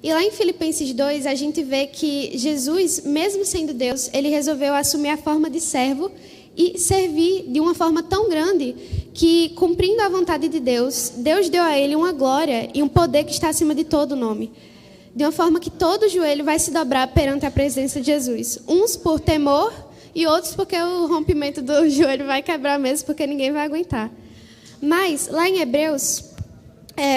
E lá em Filipenses 2, a gente vê que Jesus, mesmo sendo Deus, ele resolveu assumir a forma de servo e servir de uma forma tão grande que, cumprindo a vontade de Deus, Deus deu a ele uma glória e um poder que está acima de todo nome. De uma forma que todo joelho vai se dobrar perante a presença de Jesus. Uns por temor e outros porque o rompimento do joelho vai quebrar mesmo, porque ninguém vai aguentar. Mas, lá em Hebreus,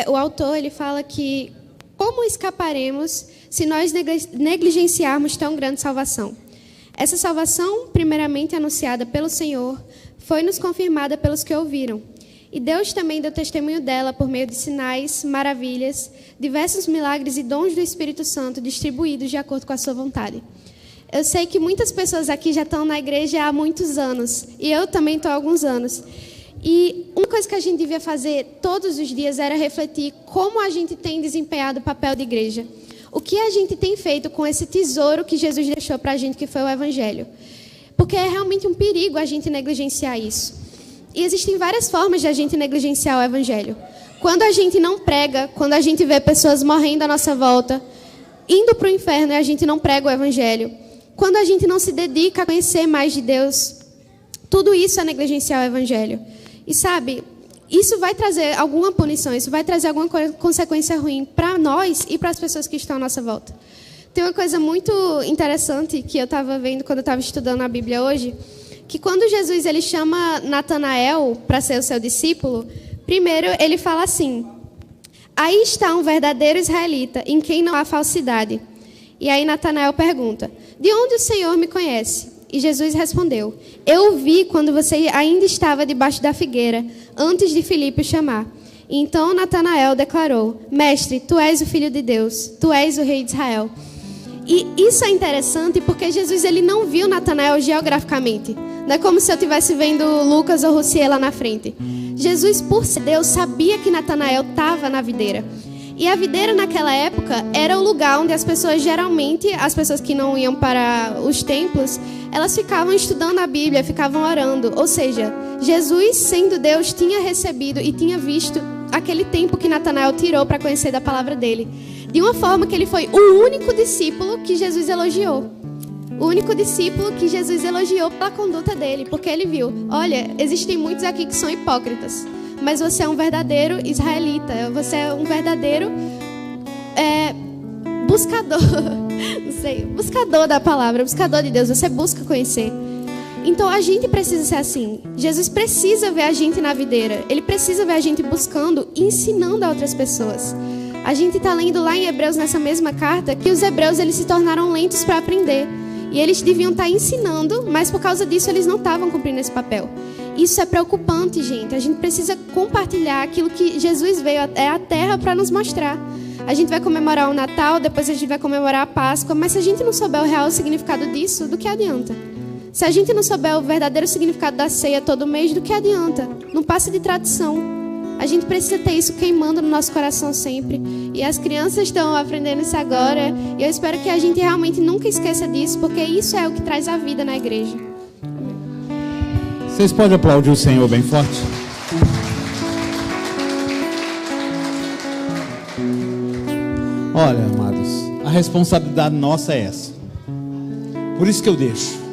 o autor ele fala que como escaparemos se nós negligenciarmos tão grande salvação? Essa salvação, primeiramente anunciada pelo Senhor, foi-nos confirmada pelos que ouviram. E Deus também deu testemunho dela por meio de sinais, maravilhas, diversos milagres e dons do Espírito Santo distribuídos de acordo com a sua vontade. Eu sei que muitas pessoas aqui já estão na igreja há muitos anos, e eu também estou há alguns anos. E uma coisa que a gente devia fazer todos os dias era refletir como a gente tem desempenhado o papel de igreja. O que a gente tem feito com esse tesouro que Jesus deixou para a gente, que foi o Evangelho. Porque é realmente um perigo a gente negligenciar isso. E existem várias formas de a gente negligenciar o Evangelho. Quando a gente não prega, quando a gente vê pessoas morrendo à nossa volta, indo para o inferno e a gente não prega o Evangelho. Quando a gente não se dedica a conhecer mais de Deus, tudo isso é negligenciar o Evangelho. E sabe, isso vai trazer alguma punição, isso vai trazer alguma consequência ruim para nós e para as pessoas que estão à nossa volta. Tem uma coisa muito interessante que eu estava vendo quando eu estava estudando a Bíblia hoje, que quando Jesus ele chama Natanael para ser o seu discípulo, primeiro ele fala assim: aí está um verdadeiro israelita, em quem não há falsidade. E aí Natanael pergunta: de onde o Senhor me conhece? E Jesus respondeu: eu o vi quando você ainda estava debaixo da figueira, antes de Filipe o chamar. E então Natanael declarou: mestre, tu és o Filho de Deus, tu és o Rei de Israel. E isso é interessante porque Jesus ele não viu Natanael geograficamente. Não é como se eu estivesse vendo Lucas ou Ruciel lá na frente. Jesus, por ser Deus, sabia que Natanael estava na videira. E a videira naquela época era o lugar onde as pessoas geralmente, as pessoas que não iam para os templos, elas ficavam estudando a Bíblia, ficavam orando. Ou seja, Jesus, sendo Deus, tinha recebido e tinha visto aquele tempo que Natanael tirou para conhecer da palavra dele. De uma forma que ele foi o único discípulo que Jesus elogiou. O único discípulo que Jesus elogiou pela conduta dele, porque ele viu, olha, existem muitos aqui que são hipócritas, mas você é um verdadeiro israelita, você é um verdadeiro buscador, não sei, buscador da palavra, buscador de Deus, você busca conhecer. Então a gente precisa ser assim. Jesus precisa ver a gente na videira, ele precisa ver a gente buscando e ensinando a outras pessoas. A gente está lendo lá em Hebreus, nessa mesma carta, que os hebreus eles se tornaram lentos para aprender. E eles deviam estar ensinando, mas por causa disso eles não estavam cumprindo esse papel. Isso é preocupante, gente. A gente precisa compartilhar aquilo que Jesus veio à Terra para nos mostrar. A gente vai comemorar o Natal, depois a gente vai comemorar a Páscoa, mas se a gente não souber o real significado disso, do que adianta? Se a gente não souber o verdadeiro significado da ceia todo mês, do que adianta? Não passa de tradição. A gente precisa ter isso queimando no nosso coração sempre. E as crianças estão aprendendo isso agora. E eu espero que a gente realmente nunca esqueça disso, porque isso é o que traz a vida na igreja. Vocês podem aplaudir o Senhor bem forte? Olha, amados, a responsabilidade nossa é essa. Por isso que eu deixo.